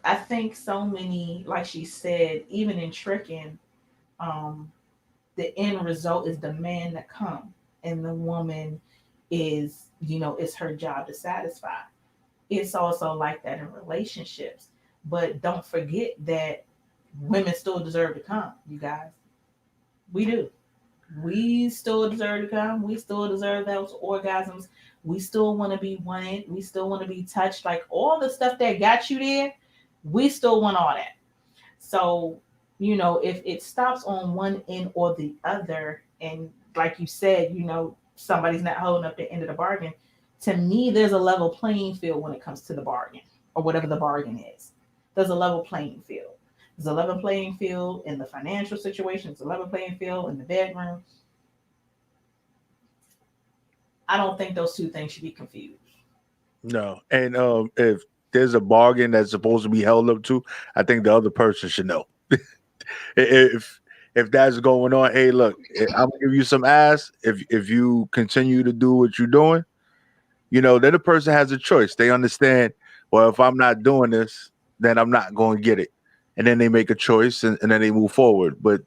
I think so many, like she said, even in tricking, um, the end result is the man that come, and the woman is, it's her job to satisfy. It's also like that in relationships. But don't forget that women still deserve to come, you guys. We do. We still deserve to come. We still deserve those orgasms. We still want to be wanted. We still want to be touched. Like all the stuff that got you there, we still want all that. So, if it stops on one end or the other, and like you said, somebody's not holding up the end of the bargain, to me, there's a level playing field when it comes to the bargain or whatever the bargain is. There's a level playing field. There's a level playing field in the financial situation, there's a level playing field in the bedroom. I don't think those two things should be confused. No, and if there's a bargain that's supposed to be held up to, I think the other person should know. if if that's going on, hey, look, I'm gonna give you some ass. If you continue to do what you're doing, then the person has a choice. They understand. Well, if I'm not doing this, then I'm not going to get it, and then they make a choice, and then they move forward. But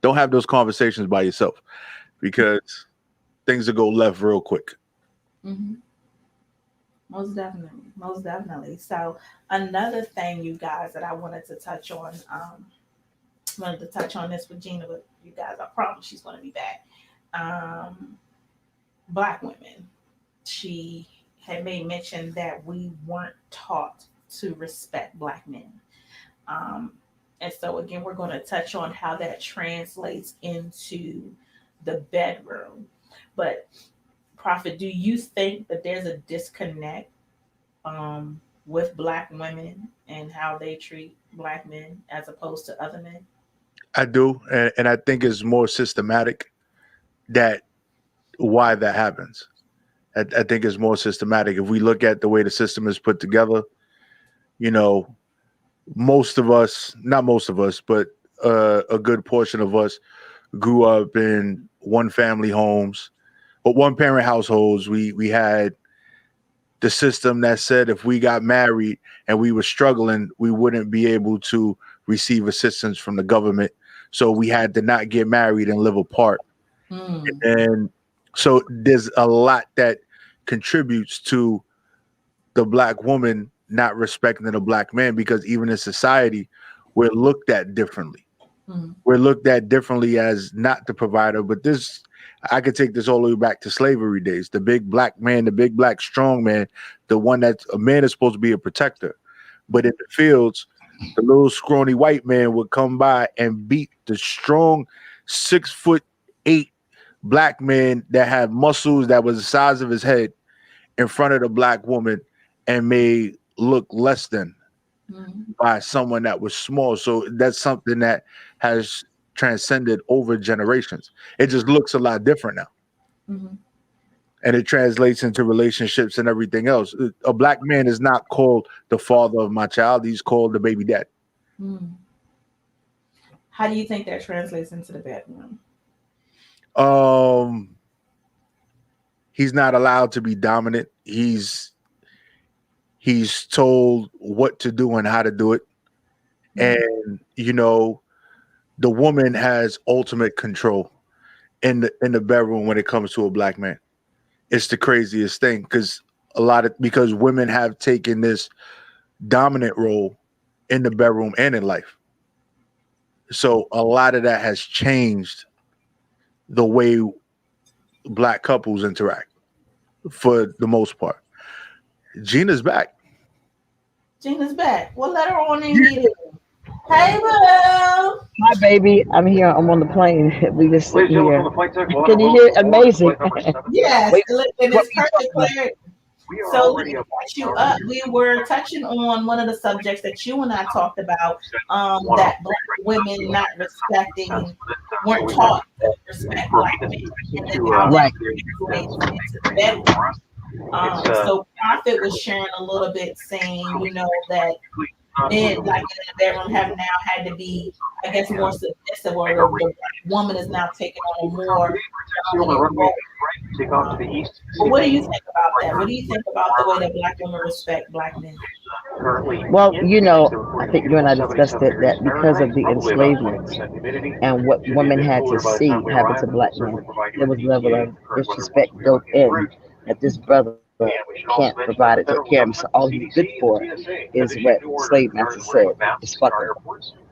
don't have those conversations by yourself because things will go left real quick. Hmm. Most definitely. Most definitely. So, another thing, you guys, that I wanted to touch on this with Gina, but you guys, I promise she's going to be back. Um, Black women. She had made mention that we weren't taught to respect Black men. Um, and so, again, we're going to touch on how that translates into the bedroom. But, Prophet, do you think that there's a disconnect with Black women and how they treat Black men as opposed to other men? I do, and I think it's more systematic that why that happens. I think it's more systematic. If we look at the way the system is put together, you know, most of us, not most of us, but a good portion of us grew up in one family homes, but one parent households. We had the system that said if we got married and we were struggling, we wouldn't be able to receive assistance from the government. So we had to not get married and live apart. Mm. And so there's a lot that contributes to the black woman not respecting the black man, because even in society, we're looked at differently. Mm. We're looked at differently as not the provider. But this, I could take this all the way back to slavery days. The big black man, the big black strong man, the one that a man is supposed to be a protector. But in the fields, the little scrawny white man would come by and beat the strong 6'8" black man that had muscles that was the size of his head in front of the black woman and made look less than by someone that was small. So that's something that has transcended over generations. It just looks a lot different now. Mm-hmm. And it translates into relationships and everything else. A black man is not called the father of my child. He's called the baby dad. Mm. How do you think that translates into the bedroom? He's not allowed to be dominant. He's told what to do and how to do it. And you know, the woman has ultimate control in the bedroom when it comes to a black man. It's the craziest thing, because because women have taken this dominant role in the bedroom and in life. So a lot of that has changed the way black couples interact for the most part. Gina's back. Gina's back. Well, let her on in here. Hey, boo. Hi, baby. I'm here. I'm on the plane. We just sitting here. Can you hear? Amazing. Yes, Wait, and what it's we perfect. talking about? Claire. So let me catch you up. We were touching on one of the subjects that you and I talked about, that black women not respecting, weren't taught to respect black men, and then how that Right. translates into the bedroom. So Prophet was sharing a little bit, saying, you know, that men, like in the bedroom, have now had to be, I guess, more submissive, or the black woman is now taking on a more dominant role. But what do you think about that? What do you think about the way that black women respect black men? Well, you know, I think you and I discussed it, that because of the enslavement and what women had to see happen to black men, there was a level of disrespect built in that this brother can't provide it, take care of him. So all he's good for is what slave master said, is fucking.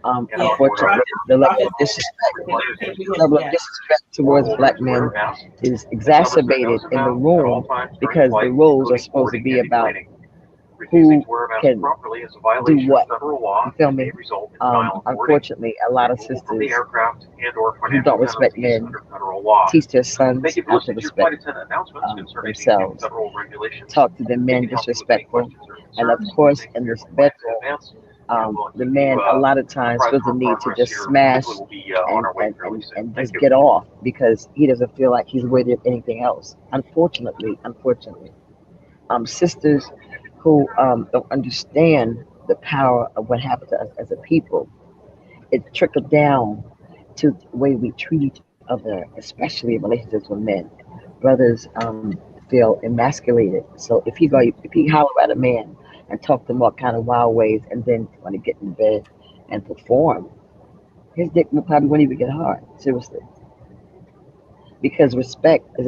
Yeah, Unfortunately, the level of yeah. disrespect towards black men is exacerbated in the room, because the roles are supposed to be about who can do what. You feel me? Unfortunately, a lot of sisters who don't respect men teach their sons how to respect themselves, talk to the men disrespectful, and of course, in this bedroom, the man a lot of times feels the need to just smash and just get off, because he doesn't feel like he's worthy of anything else. Unfortunately, sisters who don't understand the power of what happened to us as a people, it trickled down to the way we treat each other, especially in relationships with men. Brothers feel emasculated. So if he holler at a man and talk to him all kind of wild ways, and then want to get in bed and perform, his dick will probably won't even get hard. Seriously, because respect is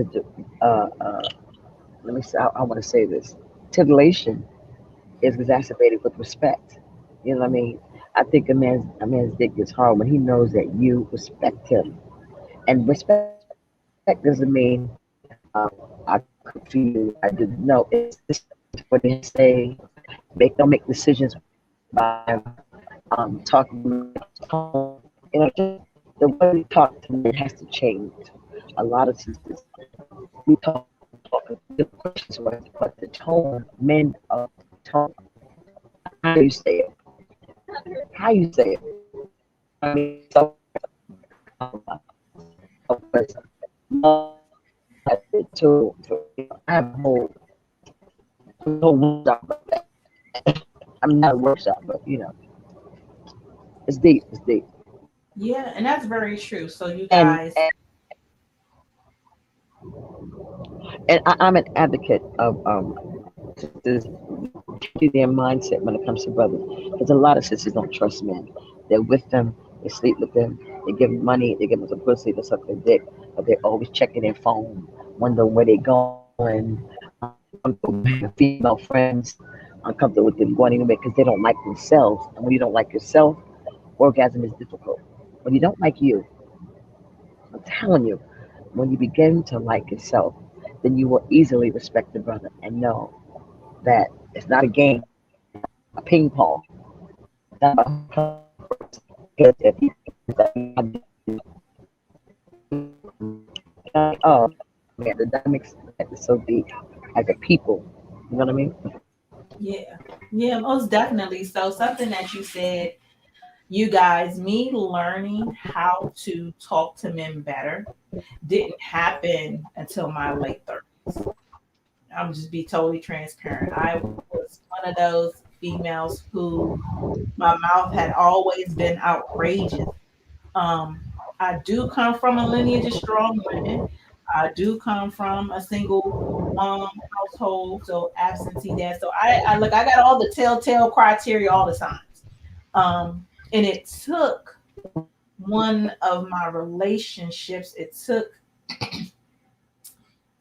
let me say, I want to say this. Titillation is exacerbated with respect. You know what I mean? I think a man's dick gets hard when he knows that you respect him. And respect doesn't mean I cook for you, I do. No, it's what they say. Don't make decisions by talking tone. Just the way we talk to men has to change. A lot of sisters, we talk the questions, but the tone, men of tone, how you say it, how you say it. I mean, so of course, to I have a whole workshop about that. I mean, not a workshop, but it's deep. It's deep. Yeah, and that's very true. So you And guys, I'm an advocate of sisters changing their mindset when it comes to brothers, because a lot of sisters don't trust men. They're with them, they sleep with them, they give them money, they give them some pussy, they suck their dick, but they're always checking their phone, wondering where they're going, uncomfortable with having female friends, uncomfortable with them going anywhere because they don't like themselves. And when you don't like yourself, orgasm is difficult. When you don't like you, I'm telling you, when you begin to like yourself, then you will easily respect the brother and know that it's not a game, it's not a ping pong. It's not about who comes first. Because if he comes that oh man, the dynamics is so deep as a people. You know what I mean? yeah, yeah, most definitely. So something that you said, you guys, me learning how to talk to men better didn't happen until my late 30s. I'm just be totally transparent. I was one of those females who my mouth had always been outrageous. Um, I do come from a lineage of strong women. I do come from a single mom household, so absentee dad. So I look, I got all the telltale criteria, all the signs. And it took one of my relationships. It took,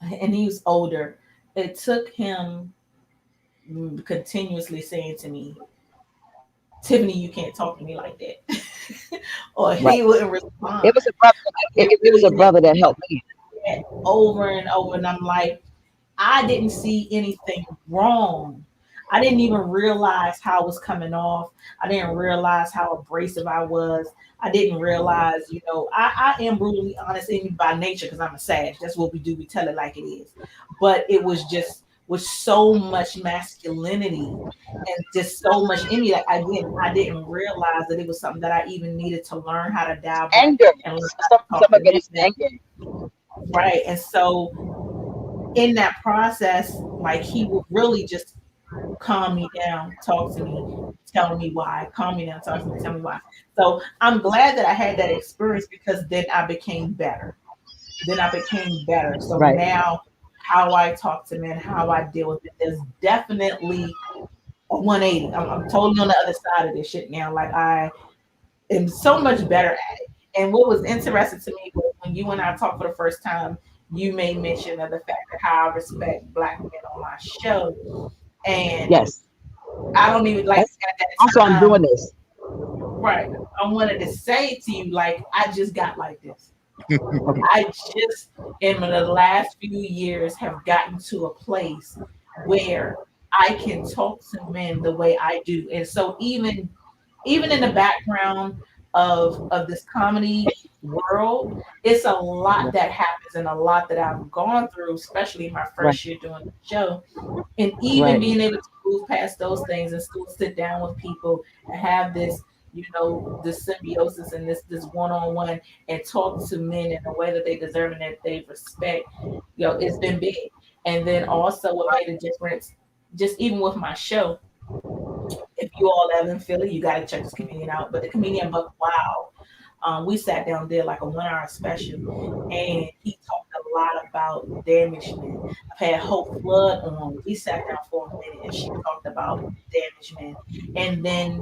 and he was older. It took him continuously saying to me, Tiffany, you can't talk to me like that. Or Right. he wouldn't respond. It was a brother. It It was really a brother that helped me. did over and over. And I'm like, I didn't see anything wrong. I didn't even realize how I was coming off. I didn't realize how abrasive I was. I didn't realize, I am brutally honest in by nature because I'm a Sag. That's what we do. We tell it like it is. But it was just with so much masculinity and just so much in me that again I didn't realize that it was something that I even needed to learn how to dabble Anger. and learn Some, how to talk some of to it is men. anger. Right. And so in that process, like he would really just calm me down, talk to me, tell me why, calm me down, talk to me, tell me why. So I'm glad that I had that experience because then I became better. Then I became better. So Right. now how I talk to men, how I deal with it, there's definitely a 180. I'm totally on the other side of this shit now. Like I am so much better at it. And what was interesting to me was when you and I talked for the first time, you made mention of the fact that how I respect black men on my show. And Yes. I don't even like That's at also that I'm time, doing this. right? I wanted to say to you, like, I just got like this. Okay. I just in the last few years have gotten to a place where I can talk to men the way I do. And so even in the background of this comedy world, it's a lot that happens and a lot that I've gone through, especially my Right. first year doing the show. And even Right. being able to move past those things and still sit down with people and have this, this symbiosis and this one-on-one and talk to men in a way that they deserve and that they respect, it's been big. And then also what made a difference, just even with my show, if you all live in Philly, you got to check this comedian out. But the comedian Buck Wow, we sat down there like a 1 hour special, and he talked a lot about damaged men. I've had Hope Flood on. We sat down for a minute, and she talked about damaged men. And then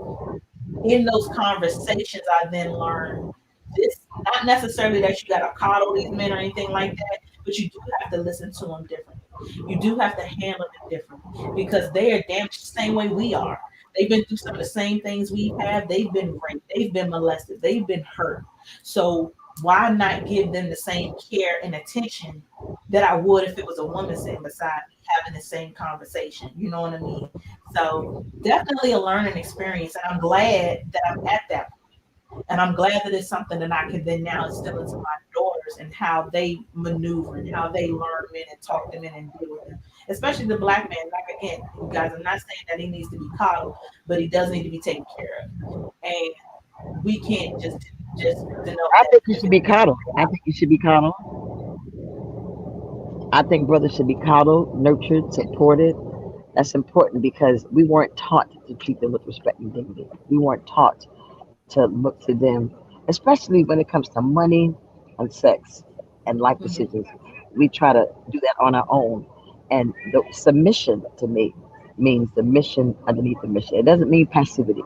in those conversations, I then learned this not necessarily that you got to coddle these men or anything like that, but you do have to listen to them differently. You do have to handle them differently because they are damaged the same way we are. They've been through some of the same things we have. They've been raped. They've been molested. They've been hurt. So why not give them the same care and attention that I would if it was a woman sitting beside me having the same conversation? You know what I mean? So definitely a learning experience. And I'm glad that I'm at that point. And I'm glad that it's something that I can then now instill into my daughters and how they maneuver and how they learn men and talk to men and deal with them. Especially the black man. Like again, you guys, I'm not saying that he needs to be coddled, but he does need to be taken care of. And we can't just denote I that think you because should be coddled. I think you should be coddled. I think brothers should be coddled, nurtured, supported. That's important because we weren't taught to treat them with respect and dignity. We weren't taught to look to them, especially when it comes to money and sex and life Mhm. decisions. We try to do that on our own. And the submission to me means the mission underneath the mission. It doesn't mean passivity.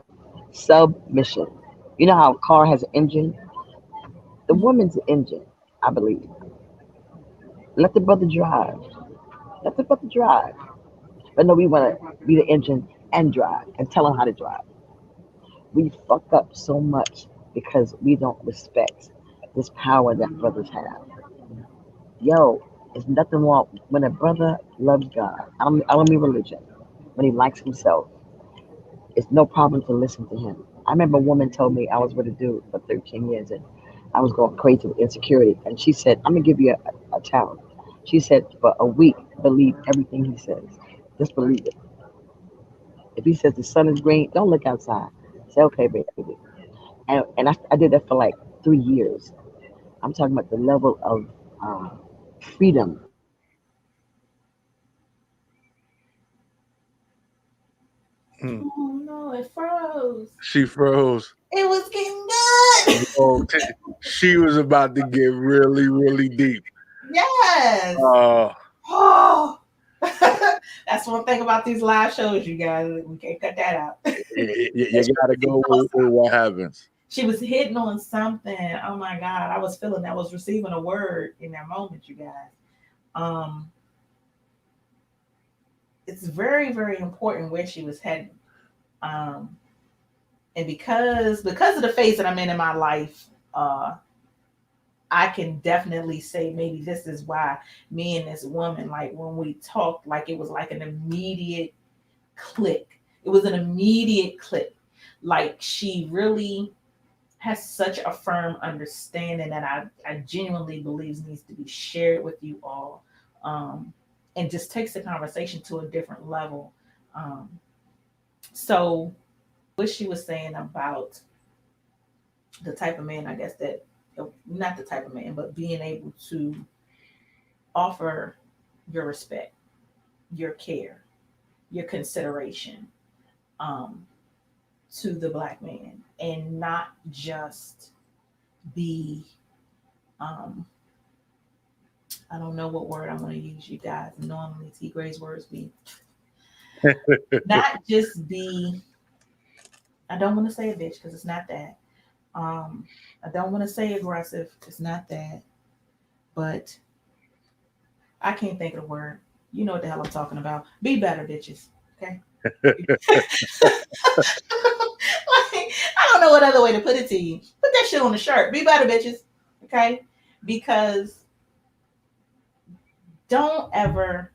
Submission. You know how a car has an engine? The Mhm. woman's the engine, I believe. Let the brother drive. Let the brother drive. But no, we want to be the engine and drive and tell him how to drive. We fuck up so much because we don't respect this power that brothers have. Yo, it's nothing wrong when a brother loves God. I don't mean religion. When he likes himself, it's no problem to listen to him. I remember a woman told me I was with a dude for 13 years and I was going crazy with insecurity. And she said, I'm going to give you a challenge. She said, for a week, believe everything he says. Just believe it. If he says the sun is green, don't look outside. Say, okay, baby. And I did that for like 3 years. I'm talking about the level of freedom that I had Hmm. Oh no, it froze. She froze. It was getting good. Oh, she was about to get really, really deep. Yes. Uh, Oh. That's one thing about these live shows, you guys. We can't cut that out. you gotta go with what happens. She was hitting on something. Oh my God. I was feeling I was receiving a word in that moment, you guys. Um, it's very, very important where she was heading. Um, and because of the phase that I'm in my life, uh, I can definitely say maybe this is why me and this woman, like when we talked, like it was like an immediate click. It was an immediate click. Like she really has such a firm understanding that I genuinely believe needs to be shared with you all, um, and just takes the conversation to a different level. Um, so, what she was saying about the type of man, I guess that not the type of man, but being able to offer your respect, your care, your consideration, um, to the black man, and not just be um, I don't know what word I'm going to use, you guys. Normally, T.GRAYE's words be not just be. I don't want to say a bitch because it's not that. Um, I don't want to say aggressive. It's not that. But I can't think of the word. You know what the hell I'm talking about. Be better, bitches. Okay. Like, I don't know what other way to put it to you. Put that shit on the shirt. Be better, bitches. Okay. Because don't ever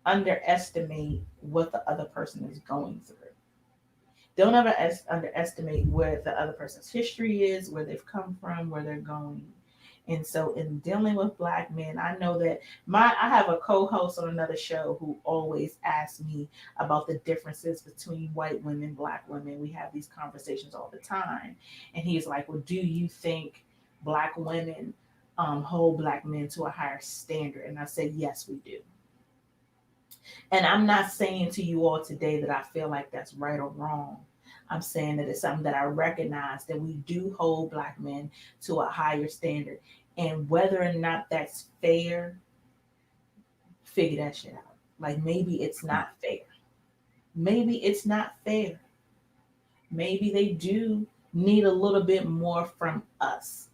underestimate what the other person is going through. Don't ever underestimate where the other person's history is, where they've come from, where they're going. And so, in dealing with black men, I know that I have a co-host on another show who always asks me about the differences between white women, black women. We have these conversations all the time, and he's like, "Well, do you think black women hold black men to a higher standard?" And I said, "Yes, we do." And I'm not saying to you all today that I feel like that's right or wrong. I'm saying that it's something that I recognize that we do hold black men to a higher standard. And whether or not that's fair, figure that shit out. Like maybe it's not fair. Maybe it's not fair. Maybe they do need a little bit more from us.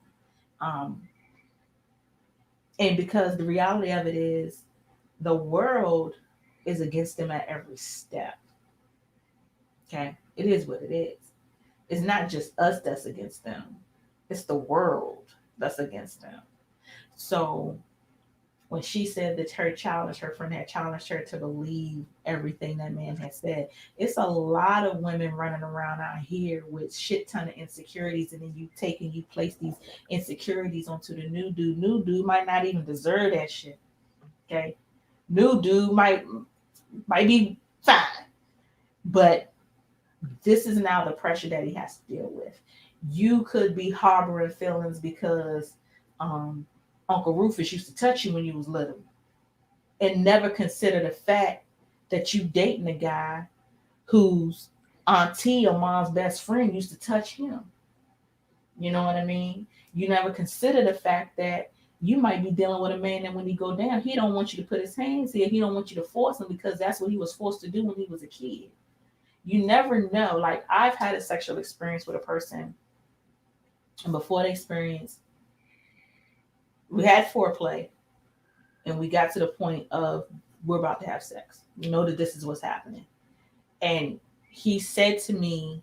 Um, and because the reality of it is, the world is against them at every step. Okay, it is what it is. It's not just us that's against them, it's the world that's against them. So when she said that her friend had challenged her to believe everything that man had said, it's a lot of women running around out here with shit ton of insecurities, and then you place these insecurities onto the new dude. New dude might not even deserve that shit. Okay, new dude might be fine, but this is now the pressure that he has to deal with. You could be harboring feelings because um, Uncle Rufus used to touch you when you was little. and never consider the fact that you dating a guy whose auntie or mom's best friend used to touch him. You know what I mean? You never consider the fact that you might be dealing with a man that when he go down, he don't want you to put his hands here. He don't want you to force him because that's what he was forced to do when he was a kid. You never know. Like I've had a sexual experience with a person, and before the experience, we had foreplay, and we got to the point of we're about to have sex. You know that this is what's happening. And he said to me,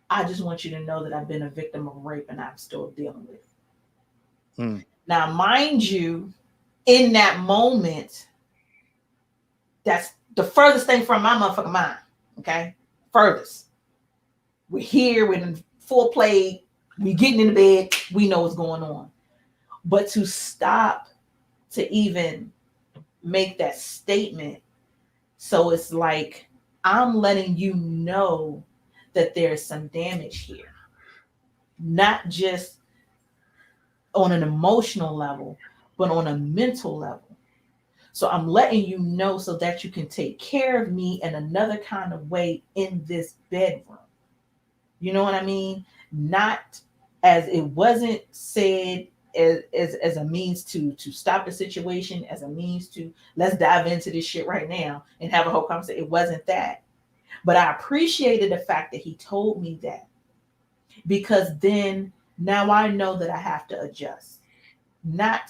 I just want you to know that I've been a victim of rape and I'm still dealing with it. Mm. Now, mind you, in that moment, that's the furthest thing from my motherfucking mind. Okay? Furthest. We're here, we're in full play, we getting in the bed, we know what's going on. But to stop to even make that statement, so it's like I'm letting you know that there's some damage here, not just on an emotional level, but on a mental level. So I'm letting you know so that you can take care of me in another kind of way in this bedroom. You know what I mean? Not as it wasn't said as a means to stop the situation, as a means to let's dive into this shit right now and have a whole conversation. It wasn't that. But I appreciated the fact that he told me that, because then now I know that I have to adjust, not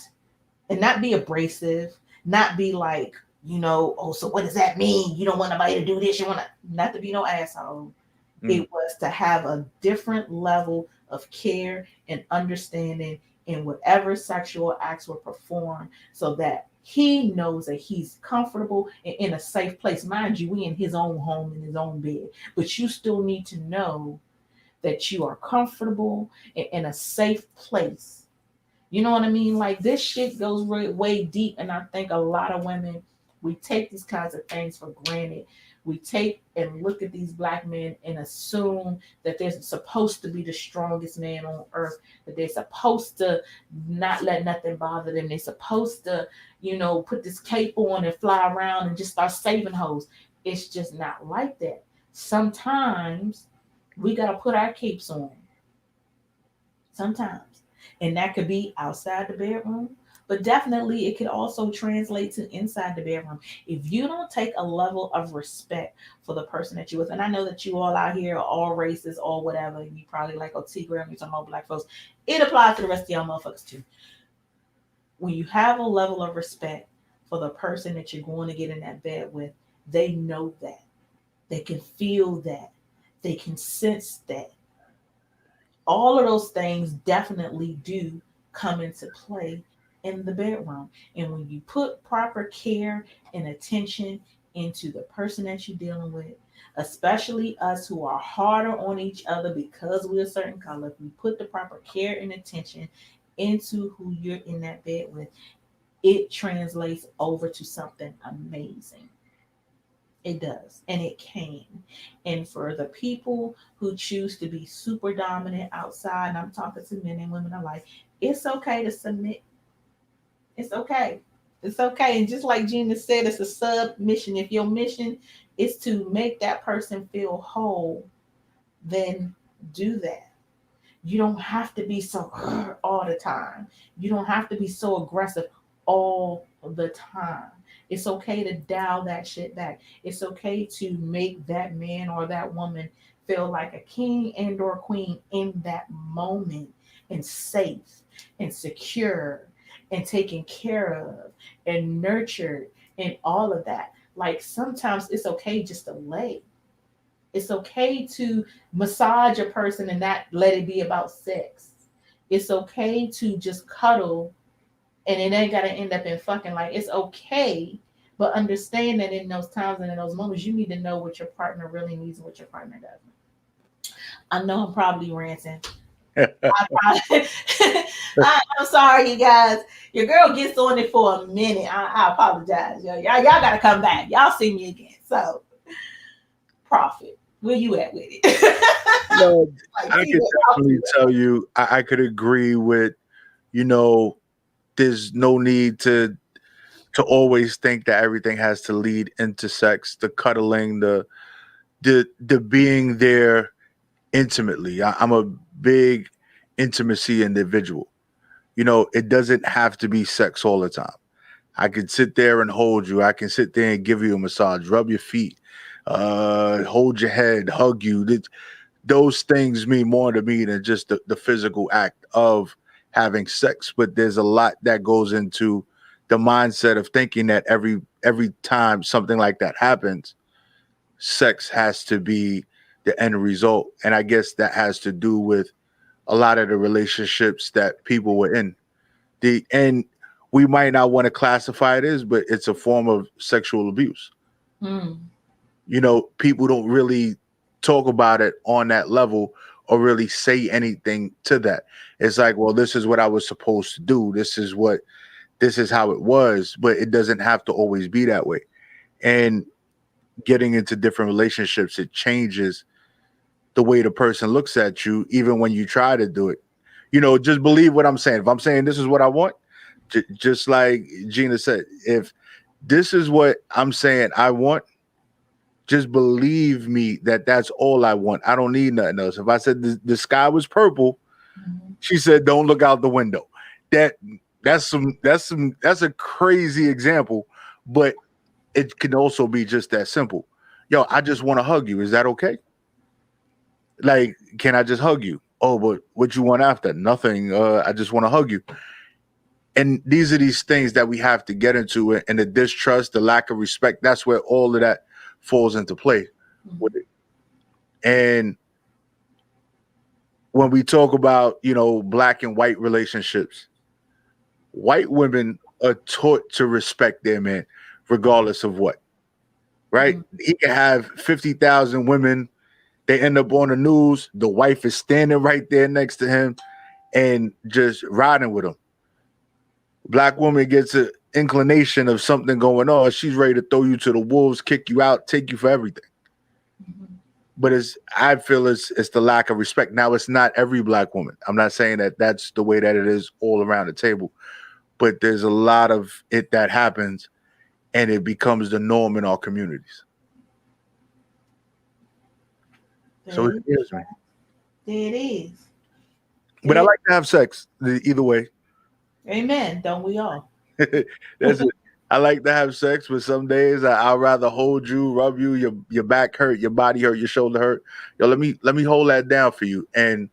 be abrasive, not be like, oh, so what does that mean? You don't want nobody to do this. You want to not to be no asshole. It was to have a different level of care and understanding in whatever sexual acts were performed, so that he knows that he's comfortable and in a safe place. Mind you, we in his own home, in his own bed, but you still need to know that you are comfortable and in a safe place. You know what I mean? Like this shit goes way deep, and I think a lot of women, we take these kinds of things for granted. We take and look at these black men and assume that they're supposed to be the strongest man on earth, that they're supposed to not let nothing bother them. They're supposed to, put this cape on and fly around and just start saving hoes. It's just not like that. Sometimes we got to put our capes on. Sometimes. And that could be outside the bedroom, but definitely it could also translate to inside the bedroom. If you don't take a level of respect for the person that you're with, and I know that you all out here are all races or whatever, you probably like, oh, T.GRAYE, you're talking about black folks. It applies to the rest of y'all motherfuckers too. When you have a level of respect for the person that you're going to get in that bed with, they know that. They can feel that. They can sense that. All of those things definitely do come into play in the bedroom. And when you put proper care and attention into the person that you're dealing with, especially us who are harder on each other because we're a certain color, if we put the proper care and attention into who you're in that bed with, it translates over to something amazing. It does, and it can. And for the people who choose to be super dominant outside, and I'm talking to men and women alike, it's okay to submit. It's okay. It's okay. And just like Gina said, it's a submission. If your mission is to make that person feel whole, then do that. You don't have to be so all the time. You don't have to be so aggressive all the time. It's okay to dial that shit back. It's okay to make that man or that woman feel like a king and or queen in that moment, and safe and secure and taken care of and nurtured and all of that. Like sometimes it's okay just to lay. It's okay to massage a person and not let it be about sex. It's okay to just cuddle and it ain't got to end up in fucking. Like, it's okay, but understand that in those times and in those moments, you need to know what your partner really needs and what your partner doesn't. I know I'm probably ranting. I'm sorry, you guys. Your girl gets on it for a minute. I apologize. Y'all got to come back. Y'all see me again. So, Prophet, where you at with it? No, I could definitely tell you, I could agree with, there's no need to to always think that everything has to lead into sex, the cuddling, the being there intimately. I'm a big intimacy individual. You know, it doesn't have to be sex all the time. I can sit there and hold you. I can sit there and give you a massage, rub your feet, hold your head, hug you. Those things mean more to me than just the physical act of having sex. But there's a lot that goes into the mindset of thinking that every time something like that happens, sex has to be the end result. And I guess that has to do with a lot of the relationships that people were in. And we might not want to classify it as, but it's a form of sexual abuse. Mm. You know, people don't really talk about it on that level or really say anything to that. It's like, well, this is what I was supposed to do. This is how it was, but it doesn't have to always be that way. And getting into different relationships, it changes the way the person looks at you, even when you try to do it. You know, just believe what I'm saying. If I'm saying this is what I want, just like Gina said, if this is what I'm saying I want, just believe me that that's all I want. I don't need nothing else. If I said the sky was purple, she said, don't look out the window. That that's a crazy example, but it can also be just that simple. Yo, I just want to hug you. Is that okay? Like, can I just hug you? Oh, but what you want after? Nothing. I just want to hug you. And these are these things that we have to get into, and the distrust, the lack of respect. That's where all of that falls into play with it. And when we talk about, you know, black and white relationships, white women are taught to respect their man, regardless of what. Right? He can have 50,000 women. They end up on the news. The wife is standing right there next to him and just riding with him. Black woman gets an inclination of something going on. She's ready to throw you to the wolves, kick you out, take you for everything. But I feel it's the lack of respect. Now, it's not every black woman. I'm not saying that that's the way that it is all around the table, but there's a lot of it that happens, and it becomes the norm in our communities. So it is, man. It is. But I like to have sex either way. Amen. Don't we all? That's it. I like to have sex, but some days I'd rather hold you, rub you, your back hurt, your body hurt, your shoulder hurt. Yo, let me hold that down for you. And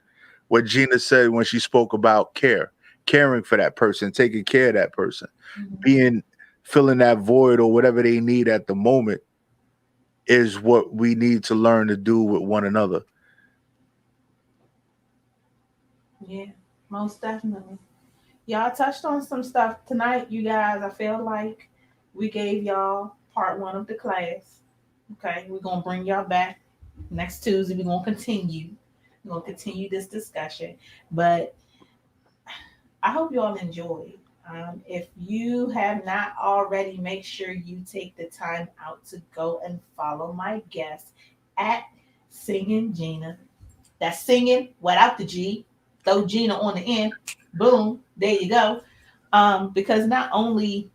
what Gina said when she spoke about caring for that person, taking care of that person, filling that void or whatever they need at the moment is what we need to learn to do with one another. Yeah, most definitely. Y'all touched on some stuff tonight, you guys. I feel like we gave y'all part one of the class. Okay, we're gonna bring y'all back next Tuesday. We're gonna continue. We're gonna continue this discussion. But I hope you all enjoyed. If you have not already, make sure you take the time out to go and follow my guest at Singing Gina. That's singing without the G. Throw Gina on the end. Boom. There you go. Because not only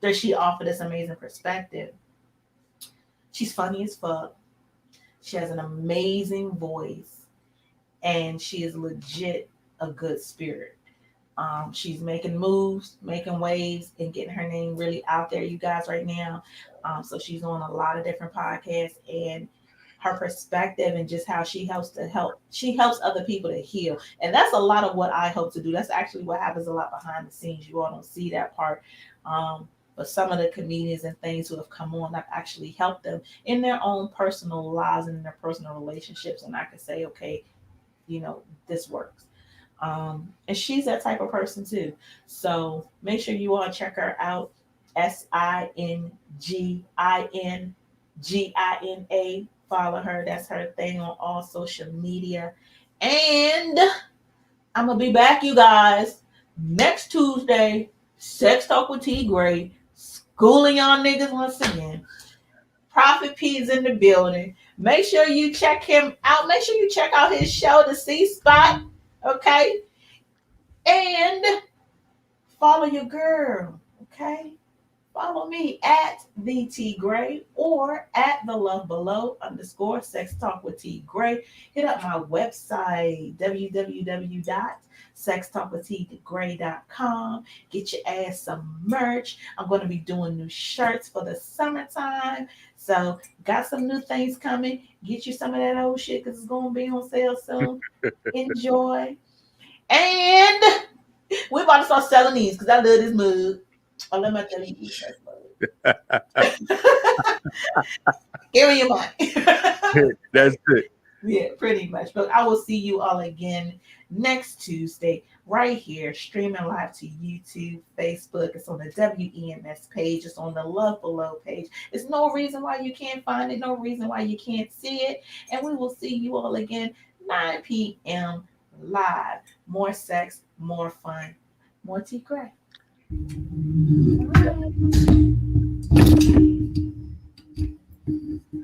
does she offer this amazing perspective, she's funny as fuck. She has an amazing voice, and she is legit a good spirit. She's making moves, making waves, and getting her name really out there, you guys, right now. So she's on a lot of different podcasts, and her perspective and just how she helps other people to heal. And that's a lot of what I hope to do. That's actually what happens a lot behind the scenes. You all don't see that part. But some of the comedians and things who have come on, I've actually helped them in their own personal lives and in their personal relationships. And I can say, okay, this works. And she's that type of person too. So make sure you all check her out. SINGINGINA. Follow her. That's her thing on all social media. And I'm gonna be back, you guys, next Tuesday. Sex Talk with T.GRAYE. Schooling y'all niggas once again. Prophet P is in the building. Make sure you check him out. Make sure you check out his show, The C Spot. Okay? And follow your girl. Okay? follow me at the T.GRAYE or at the Love Below _ Sex Talk with T.GRAYE. Hit up my website, www.sextalkwithtgray.com. Get your ass some merch. I'm going to be doing new shirts for the summertime. So, got some new things coming. Get you some of that old shit because it's going to be on sale soon. Enjoy. And we're about to start selling these because I love this mug. Oh, let me tell you this first mug. Give me your money. That's it. Yeah, pretty much. But I will see you all again next Tuesday, right here, streaming live to YouTube, Facebook. It's on the WEMS page. It's on the Love Below page. There's no reason why you can't find it, no reason why you can't see it. And we will see you all again 9 p.m. live. More sex, more fun, more T.GRAYE.